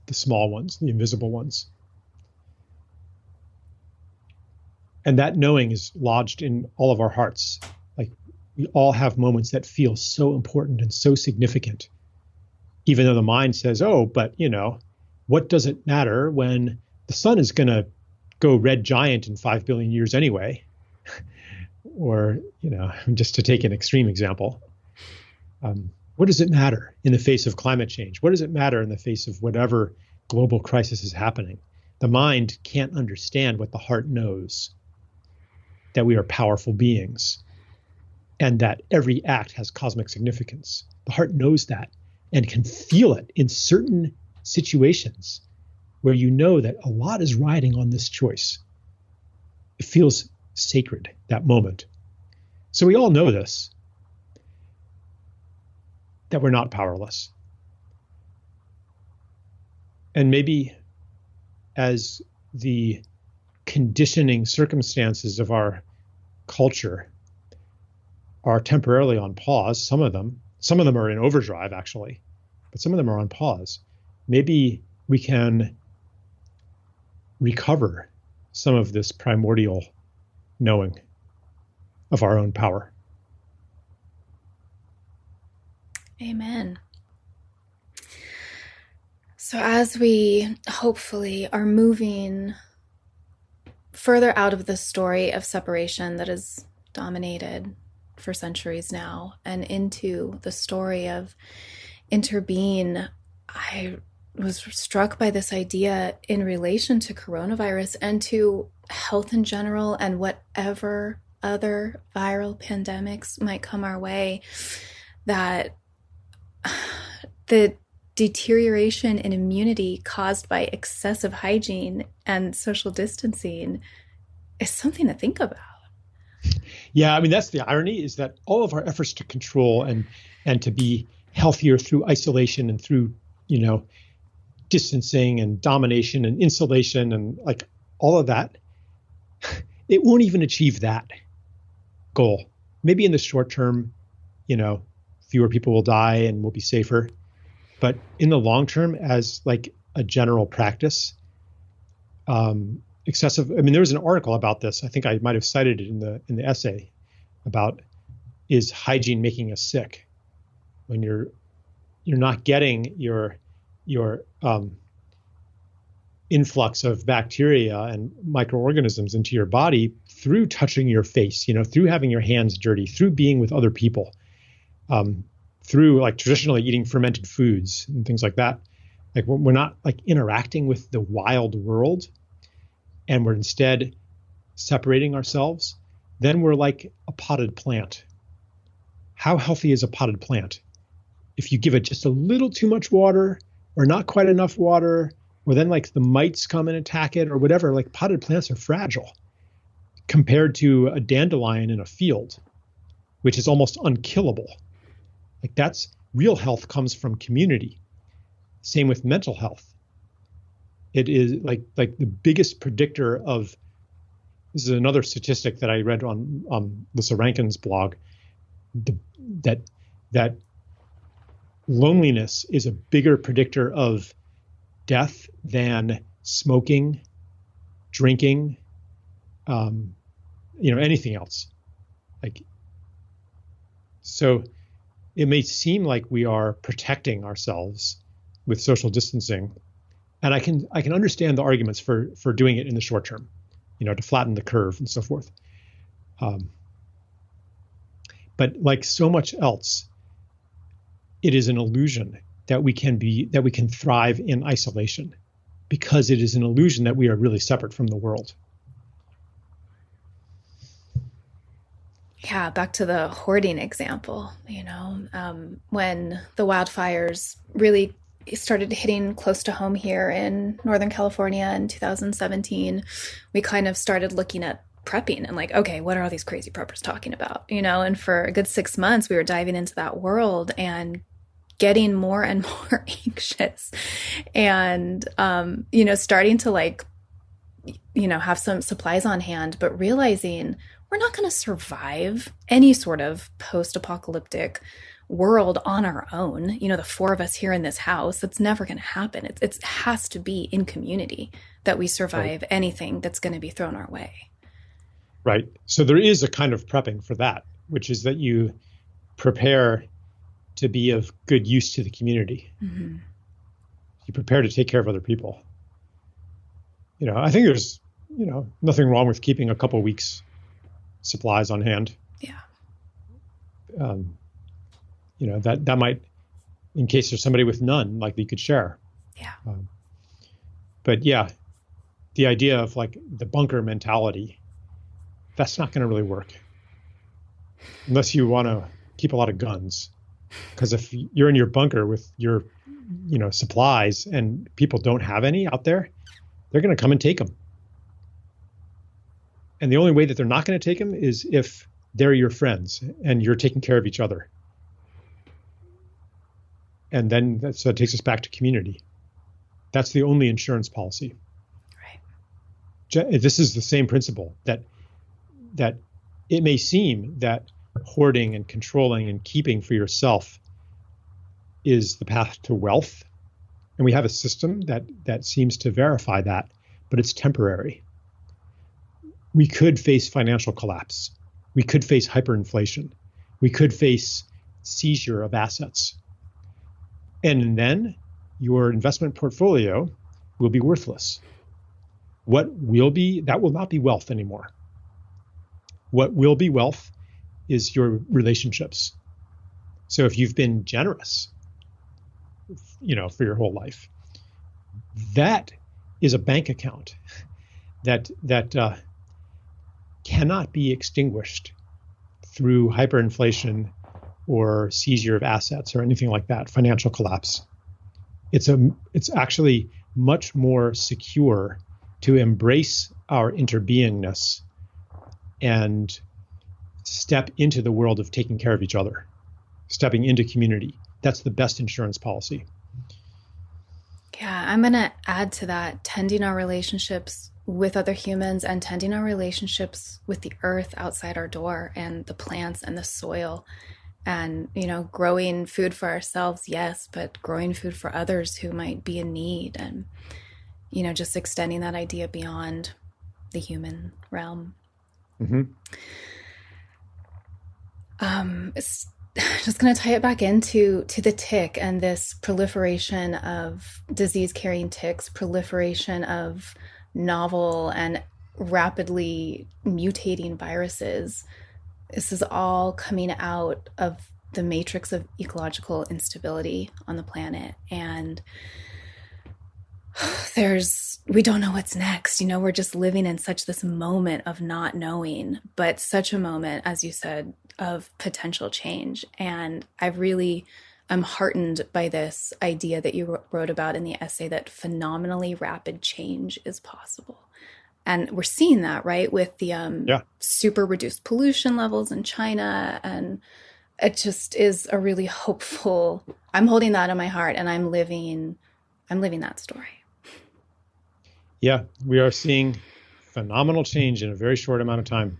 The small ones, the invisible ones. And that knowing is lodged in all of our hearts. Like, we all have moments that feel so important and so significant, even though the mind says, oh, but what does it matter when the sun is going to go red giant in 5 billion years anyway? Or, just to take an extreme example, what does it matter in the face of climate change? What does it matter in the face of whatever global crisis is happening? The mind can't understand what the heart knows, that we are powerful beings and that every act has cosmic significance. The heart knows that and can feel it in certain situations where that a lot is riding on this choice. It feels sacred, that moment. So we all know this, that we're not powerless. And maybe as the conditioning circumstances of our culture are temporarily on pause, some of them are in overdrive actually, but some of them are on pause. Maybe we can recover some of this primordial knowing of our own power. Amen. So as we hopefully are moving further out of the story of separation that has dominated for centuries now and into the story of interbeing, I was struck by this idea in relation to coronavirus and to health in general and whatever other viral pandemics might come our way, that the deterioration in immunity caused by excessive hygiene and social distancing is something to think about. Yeah, I mean, that's the irony, is that all of our efforts to control and to be healthier through isolation and through, distancing and domination and insulation and like all of that, it won't even achieve that goal. Maybe in the short term, fewer people will die and we'll be safer. But in the long term, as like a general practice, excessive, there was an article about this. I think I might have cited it in the essay about, is hygiene making us sick? When you're not getting your influx of bacteria and microorganisms into your body through touching your face, through having your hands dirty, through being with other people, through like traditionally eating fermented foods and things like that. Like we're not like interacting with the wild world, and we're instead separating ourselves, then we're like a potted plant. How healthy is a potted plant? If you give it just a little too much water or not quite enough water, or then like the mites come and attack it or whatever, like potted plants are fragile compared to a dandelion in a field, which is almost unkillable. Like that's real health comes from community. Same with mental health. It is like the biggest predictor of, this is another statistic that I read on Lisa Rankin's blog, that loneliness is a bigger predictor of death than smoking, drinking, anything else. Like, so it may seem like we are protecting ourselves with social distancing, and I can understand the arguments for doing it in the short term, to flatten the curve and so forth. But like so much else, it is an illusion that we can thrive in isolation, because it is an illusion that we are really separate from the world. Yeah, back to the hoarding example, when the wildfires really started hitting close to home here in Northern California in 2017, we kind of started looking at prepping and like, okay, what are all these crazy preppers talking about? And for a good 6 months, we were diving into that world and getting more and more anxious and, starting to like, have some supplies on hand, but realizing we're not going to survive any sort of post-apocalyptic world on our own, the four of us here in this house. That's never going to happen. It has to be in community that we survive anything that's going to be thrown our way. Right. So there is a kind of prepping for that, which is that you prepare to be of good use to the community. Mm-hmm. You prepare to take care of other people. I think there's, nothing wrong with keeping a couple weeks supplies on hand. Yeah. That might, in case there's somebody with none, like you could share. Yeah. But yeah, the idea of like the bunker mentality, that's not going to really work unless you want to keep a lot of guns. Because if you're in your bunker with your, supplies and people don't have any out there, they're going to come and take them. And the only way that they're not going to take them is if they're your friends and you're taking care of each other. And then so it takes us back to community. That's the only insurance policy. Right. This is the same principle that it may seem that hoarding and controlling and keeping for yourself is the path to wealth. And we have a system that seems to verify that, but it's temporary. We could face financial collapse. We could face hyperinflation. We could face seizure of assets. And then your investment portfolio will be worthless. That will not be wealth anymore. What will be wealth is your relationships. So if you've been generous, for your whole life, that is a bank account that cannot be extinguished through hyperinflation or seizure of assets or anything like that, financial collapse. It's actually much more secure to embrace our interbeingness and step into the world of taking care of each other, stepping into community. That's the best insurance policy. Yeah, I'm going to add to that, tending our relationships with other humans and tending our relationships with the earth outside our door and the plants and the soil. And, growing food for ourselves, yes, but growing food for others who might be in need, and, just extending that idea beyond the human realm. Mm-hmm. It's just going to tie it back into the tick and this proliferation of disease-carrying ticks, proliferation of novel and rapidly mutating viruses. This is all coming out of the matrix of ecological instability on the planet. And we don't know what's next. We're just living in such this moment of not knowing, but such a moment, as you said, of potential change. And I'm heartened by this idea that you wrote about in the essay, that phenomenally rapid change is possible. And we're seeing that, right, with the super reduced pollution levels in China. And it just is a really hopeful, I'm holding that in my heart, and I'm living that story. Yeah, we are seeing phenomenal change in a very short amount of time.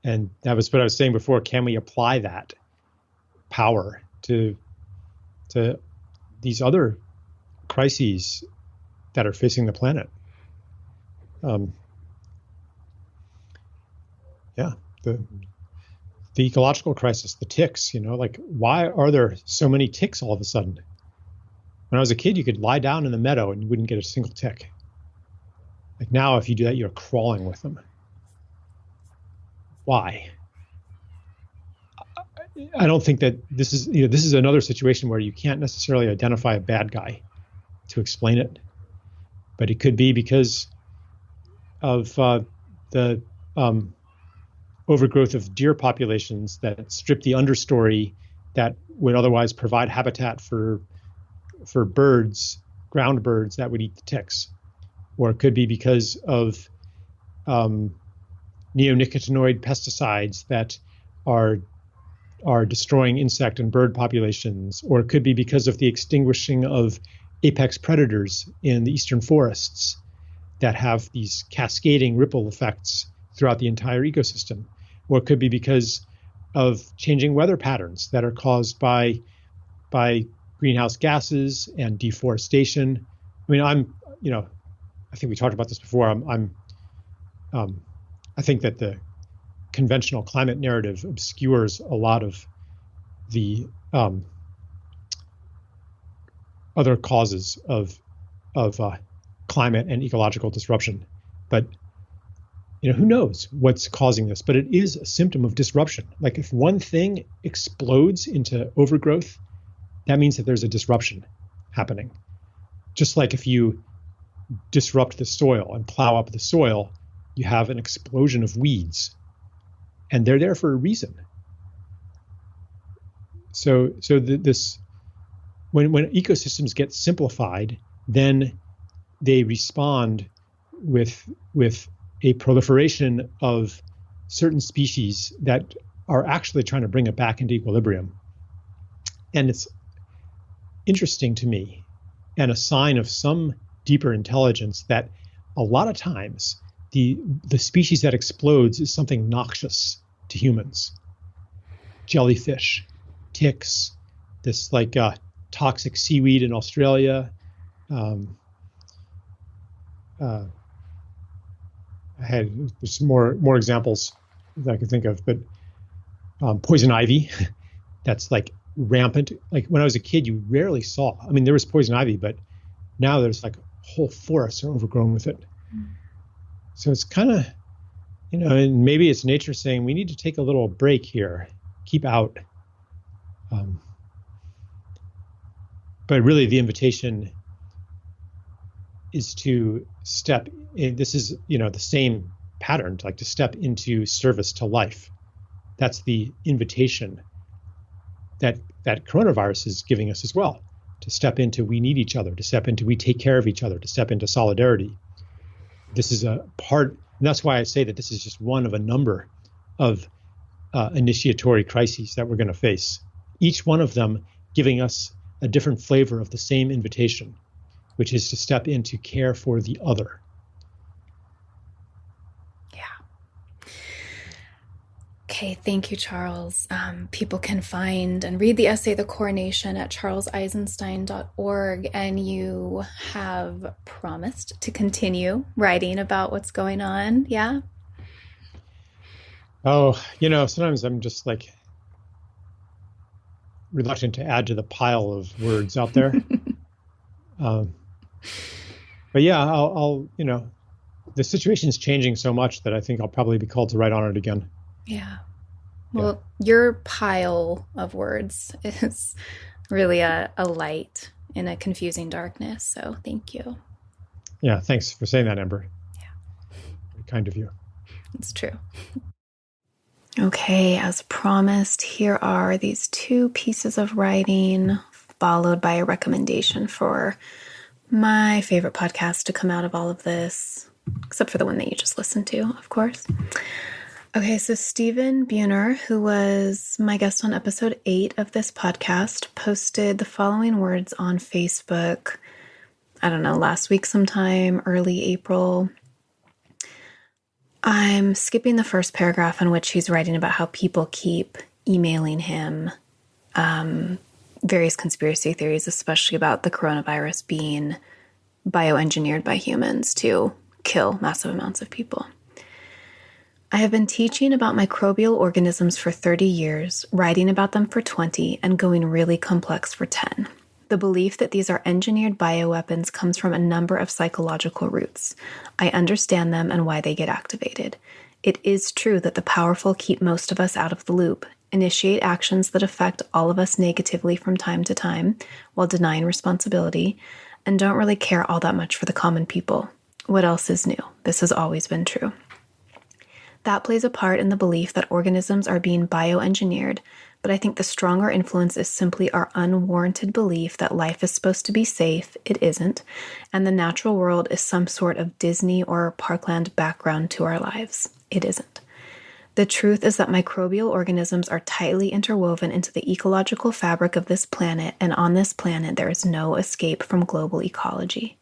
And that was what I was saying before. Can we apply that power to these other crises that are facing the planet? The ecological crisis, the ticks, why are there so many ticks all of a sudden? When I was a kid, you could lie down in the meadow and you wouldn't get a single tick. Like now, if you do that, you're crawling with them. Why? I don't think that this is another situation where you can't necessarily identify a bad guy to explain it, but it could be because of the overgrowth of deer populations that strip the understory that would otherwise provide habitat for birds, ground birds that would eat the ticks. Or it could be because of neonicotinoid pesticides that are destroying insect and bird populations. Or it could be because of the extinguishing of apex predators in the eastern forests that have these cascading ripple effects throughout the entire ecosystem. Or it could be because changing weather patterns that are caused by greenhouse gases and deforestation. I mean, I think we talked about this before. I think that the conventional climate narrative obscures a lot of the other causes of climate and ecological disruption. But who knows what's causing this? But it is a symptom of disruption. Like if one thing explodes into overgrowth, that means that there's a disruption happening. Just like if you disrupt the soil and plow up the soil, you have an explosion of weeds, and they're there for a reason. So this when ecosystems get simplified, then they respond with a proliferation of certain species that are actually trying to bring it back into equilibrium. And it's interesting to me, and a sign of some deeper intelligence, that a lot of times the species that explodes is something noxious to humans. Jellyfish, ticks, this toxic seaweed in Australia. There's more examples that I can think of, but poison ivy, that's like rampant. Like when I was a kid, you rarely saw. I mean, there was poison ivy, but now there's like whole forests are overgrown with it. So it's kind of, and maybe it's nature saying we need to take a little break here, keep out. But really, the invitation is to step in. This is, the same pattern, to step into service to life. That's the invitation that coronavirus is giving us as well, to step into we need each other, to step into we take care of each other, to step into solidarity. This is a part, and that's why I say that this is just one of a number of initiatory crises that we're going to face. Each one of them giving us a different flavor of the same invitation, which is to step in to care for the other. Yeah. Okay, thank you, Charles. People can find and read the essay, The Coronation, at charleseisenstein.org, and you have promised to continue writing about what's going on, yeah? Oh, sometimes I'm just reluctant to add to the pile of words out there. But yeah, I'll the situation is changing so much that I think I'll probably be called to write on it again. Yeah. Well, your pile of words is really a light in a confusing darkness. So thank you. Yeah. Thanks for saying that, Amber. Yeah. Very kind of you. It's true. Okay, as promised, here are these 2 pieces of writing, followed by a recommendation for my favorite podcast to come out of all of this, except for the one that you just listened to, of course. Okay, so Stephen Buhner, who was my guest on episode 8 of this podcast, posted the following words on Facebook, I don't know, last week sometime, early April. I'm skipping the first paragraph in which he's writing about how people keep emailing him various conspiracy theories, especially about the coronavirus being bioengineered by humans to kill massive amounts of people. I have been teaching about microbial organisms for 30 years, writing about them for 20, and going really complex for 10. The belief that these are engineered bioweapons comes from a number of psychological roots. I understand them and why they get activated. It is true that the powerful keep most of us out of the loop, initiate actions that affect all of us negatively from time to time, while denying responsibility, and don't really care all that much for the common people. What else is new? This has always been true. That plays a part in the belief that organisms are being bioengineered, but I think the stronger influence is simply our unwarranted belief that life is supposed to be safe. It isn't, and the natural world is some sort of Disney or Parkland background to our lives. It isn't. The truth is that microbial organisms are tightly interwoven into the ecological fabric of this planet, and on this planet there is no escape from global ecology.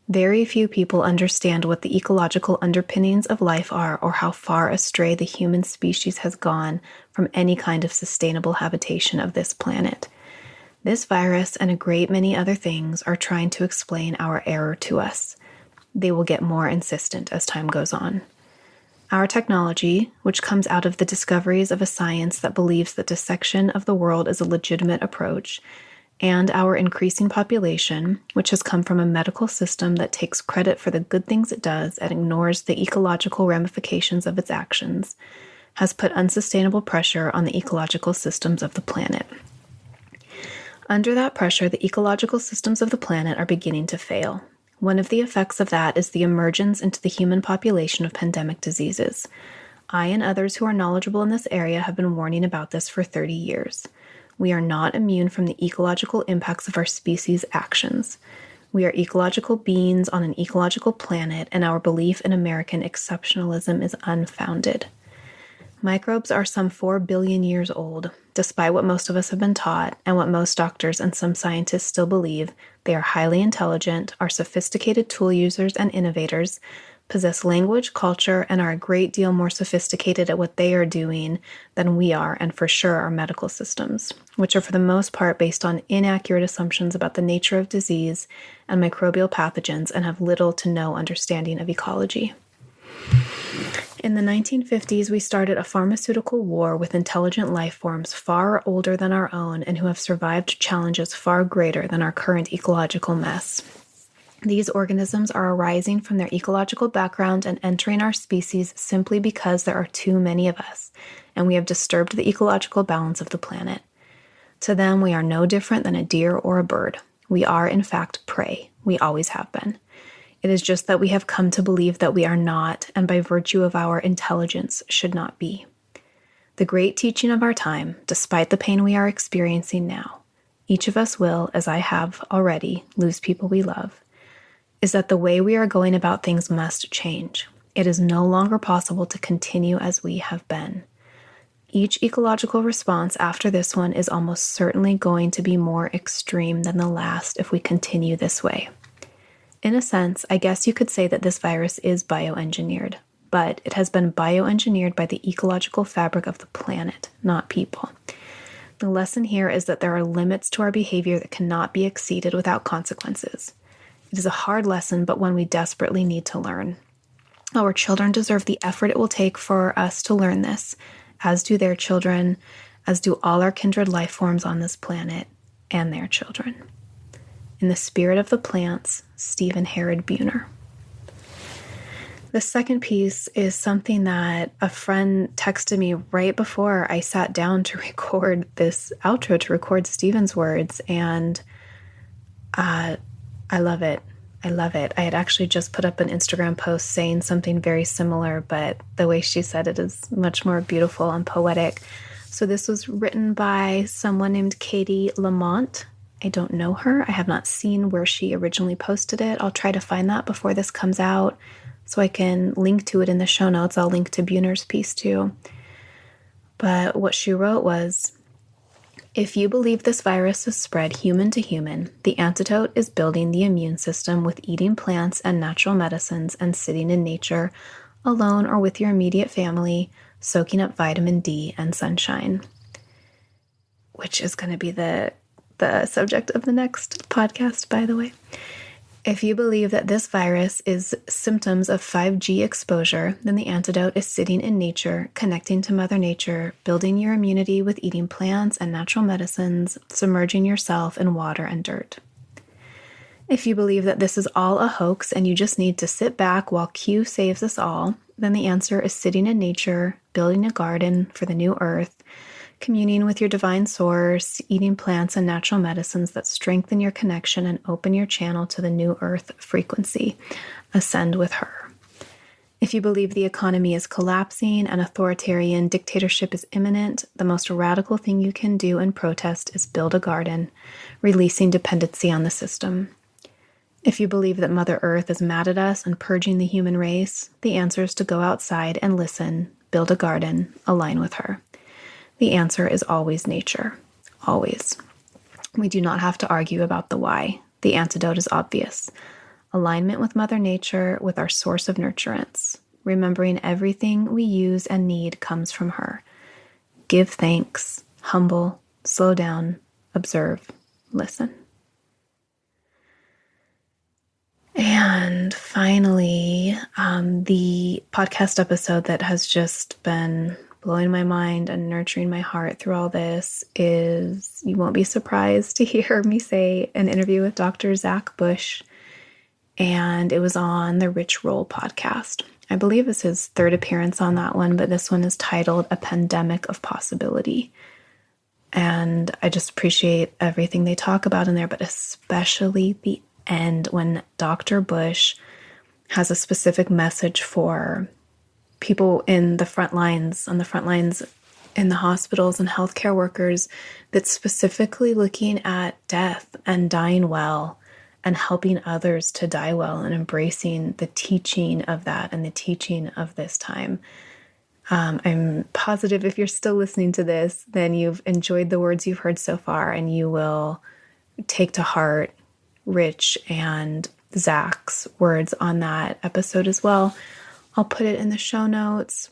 Very few people understand what the ecological underpinnings of life are or how far astray the human species has gone from any kind of sustainable habitation of this planet. This virus and a great many other things are trying to explain our error to us. They will get more insistent as time goes on. Our technology, which comes out of the discoveries of a science that believes that dissection of the world is a legitimate approach, and our increasing population, which has come from a medical system that takes credit for the good things it does and ignores the ecological ramifications of its actions, has put unsustainable pressure on the ecological systems of the planet. Under that pressure, the ecological systems of the planet are beginning to fail. One of the effects of that is the emergence into the human population of pandemic diseases. I and others who are knowledgeable in this area have been warning about this for 30 years. We are not immune from the ecological impacts of our species' actions. We are ecological beings on an ecological planet, and our belief in American exceptionalism is unfounded. Microbes are some 4 billion years old. Despite what most of us have been taught, and what most doctors and some scientists still believe, they are highly intelligent, are sophisticated tool users and innovators, possess language, culture, and are a great deal more sophisticated at what they are doing than we are, and for sure our medical systems, which are for the most part based on inaccurate assumptions about the nature of disease and microbial pathogens and have little to no understanding of ecology. In the 1950s, we started a pharmaceutical war with intelligent life forms far older than our own and who have survived challenges far greater than our current ecological mess. These organisms are arising from their ecological background and entering our species simply because there are too many of us, and we have disturbed the ecological balance of the planet. To them, we are no different than a deer or a bird. We are, in fact, prey. We always have been. It is just that we have come to believe that we are not, and by virtue of our intelligence, should not be. The great teaching of our time, despite the pain we are experiencing now, each of us will, as I have already, lose people we love, is that the way we are going about things must change. It is no longer possible to continue as we have been. Each ecological response after this one is almost certainly going to be more extreme than the last if we continue this way. In a sense, I guess you could say that this virus is bioengineered, but it has been bioengineered by the ecological fabric of the planet, not people. The lesson here is that there are limits to our behavior that cannot be exceeded without consequences. It is a hard lesson, but one we desperately need to learn. Our children deserve the effort it will take for us to learn this, as do their children, as do all our kindred life forms on this planet, and their children. In the spirit of the plants, Stephen Herod Buhner. The second piece is something that a friend texted me right before I sat down to record this outro, to record Stephen's words, and I love it. I love it. I had actually just put up an Instagram post saying something very similar, but the way she said it is much more beautiful and poetic. So this was written by someone named Katie Lamont. I don't know her. I have not seen where she originally posted it. I'll try to find that before this comes out so I can link to it in the show notes. I'll link to Buhner's piece too. But what she wrote was, if you believe this virus is spread human to human, the antidote is building the immune system with eating plants and natural medicines and sitting in nature, alone or with your immediate family, soaking up vitamin D and sunshine. Which is going to be the subject of the next podcast, by the way. If you believe that this virus is symptoms of 5G exposure, then the antidote is sitting in nature, connecting to Mother Nature, building your immunity with eating plants and natural medicines, submerging yourself in water and dirt. If you believe that this is all a hoax and you just need to sit back while Q saves us all, then the answer is sitting in nature, building a garden for the new earth, communing with your divine source, eating plants and natural medicines that strengthen your connection and open your channel to the new earth frequency. Ascend with her. If you believe the economy is collapsing and authoritarian dictatorship is imminent, the most radical thing you can do in protest is build a garden, releasing dependency on the system. If you believe that Mother Earth is mad at us and purging the human race, the answer is to go outside and listen, build a garden, align with her. The answer is always nature. Always. We do not have to argue about the why. The antidote is obvious. alignment with Mother Nature, with our source of nurturance, remembering everything we use and need comes from her. Give thanks, humble, slow down, observe, listen. And finally, the podcast episode that has just been blowing my mind and nurturing my heart through all this is, you won't be surprised to hear me say, an interview with Dr. Zach Bush. And it was on the Rich Roll podcast. I believe it's his third appearance on that one, but this one is titled A Pandemic of Possibility. And I just appreciate everything they talk about in there, but especially the end when Dr. Bush has a specific message for people in the front lines, on the front lines in the hospitals and healthcare workers, that's specifically looking at death and dying well and helping others to die well and embracing the teaching of that and the teaching of this time. I'm positive if you're still listening to this, then you've enjoyed the words you've heard so far, and you will take to heart Rich and Zach's words on that episode as well. I'll put it in the show notes,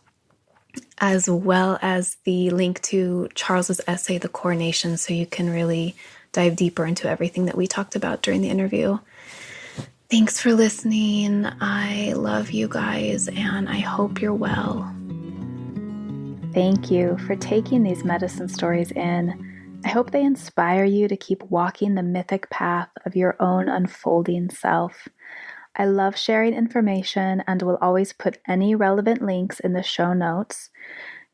as well as the link to Charles's essay, The Coronation, so you can really dive deeper into everything that we talked about during the interview. Thanks for listening. I love you guys, and I hope you're well. Thank you for taking these medicine stories in. I hope they inspire you to keep walking the mythic path of your own unfolding self. I love sharing information and will always put any relevant links in the show notes.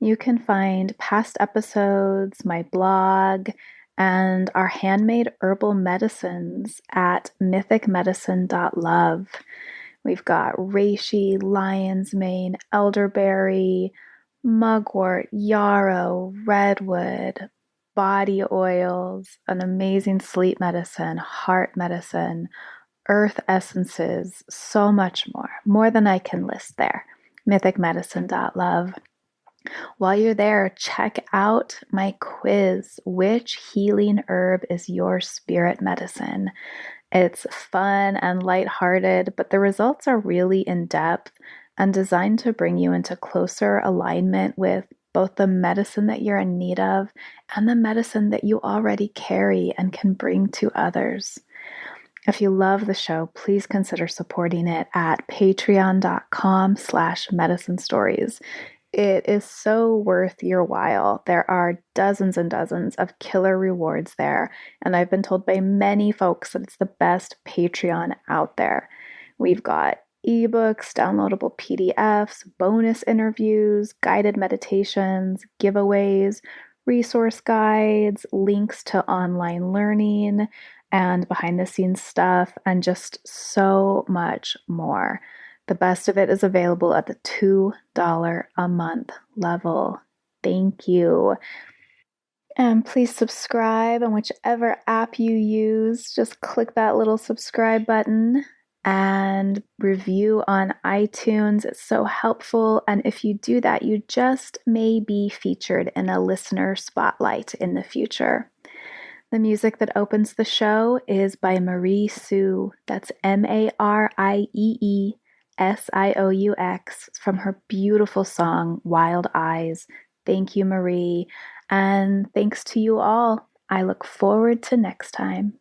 You can find past episodes, my blog, and our handmade herbal medicines at mythicmedicine.love. We've got reishi, lion's mane, elderberry, mugwort, yarrow, redwood, body oils, an amazing sleep medicine, heart medicine, earth essences, so much more than I can list there. mythicmedicine.love. While you're there, check out my quiz, Which Healing Herb is Your Spirit Medicine? It's fun and lighthearted, but the results are really in-depth and designed to bring you into closer alignment with both the medicine that you're in need of and the medicine that you already carry and can bring to others. If you love the show, please consider supporting it at patreon.com/medicine stories. It is so worth your while. There are dozens and dozens of killer rewards there, and I've been told by many folks that it's the best Patreon out there. We've got ebooks, downloadable PDFs, bonus interviews, guided meditations, giveaways, resource guides, links to online learning, and behind the scenes stuff, and just so much more. The best of it is available at the $2 a month level. Thank you. And please subscribe on whichever app you use. Just click that little subscribe button and review on iTunes. It's so helpful. And if you do that, you just may be featured in a listener spotlight in the future. The music that opens the show is by Marie Sue. That's MARIEESIOUX from her beautiful song, Wild Eyes. Thank you, Marie. And thanks to you all. I look forward to next time.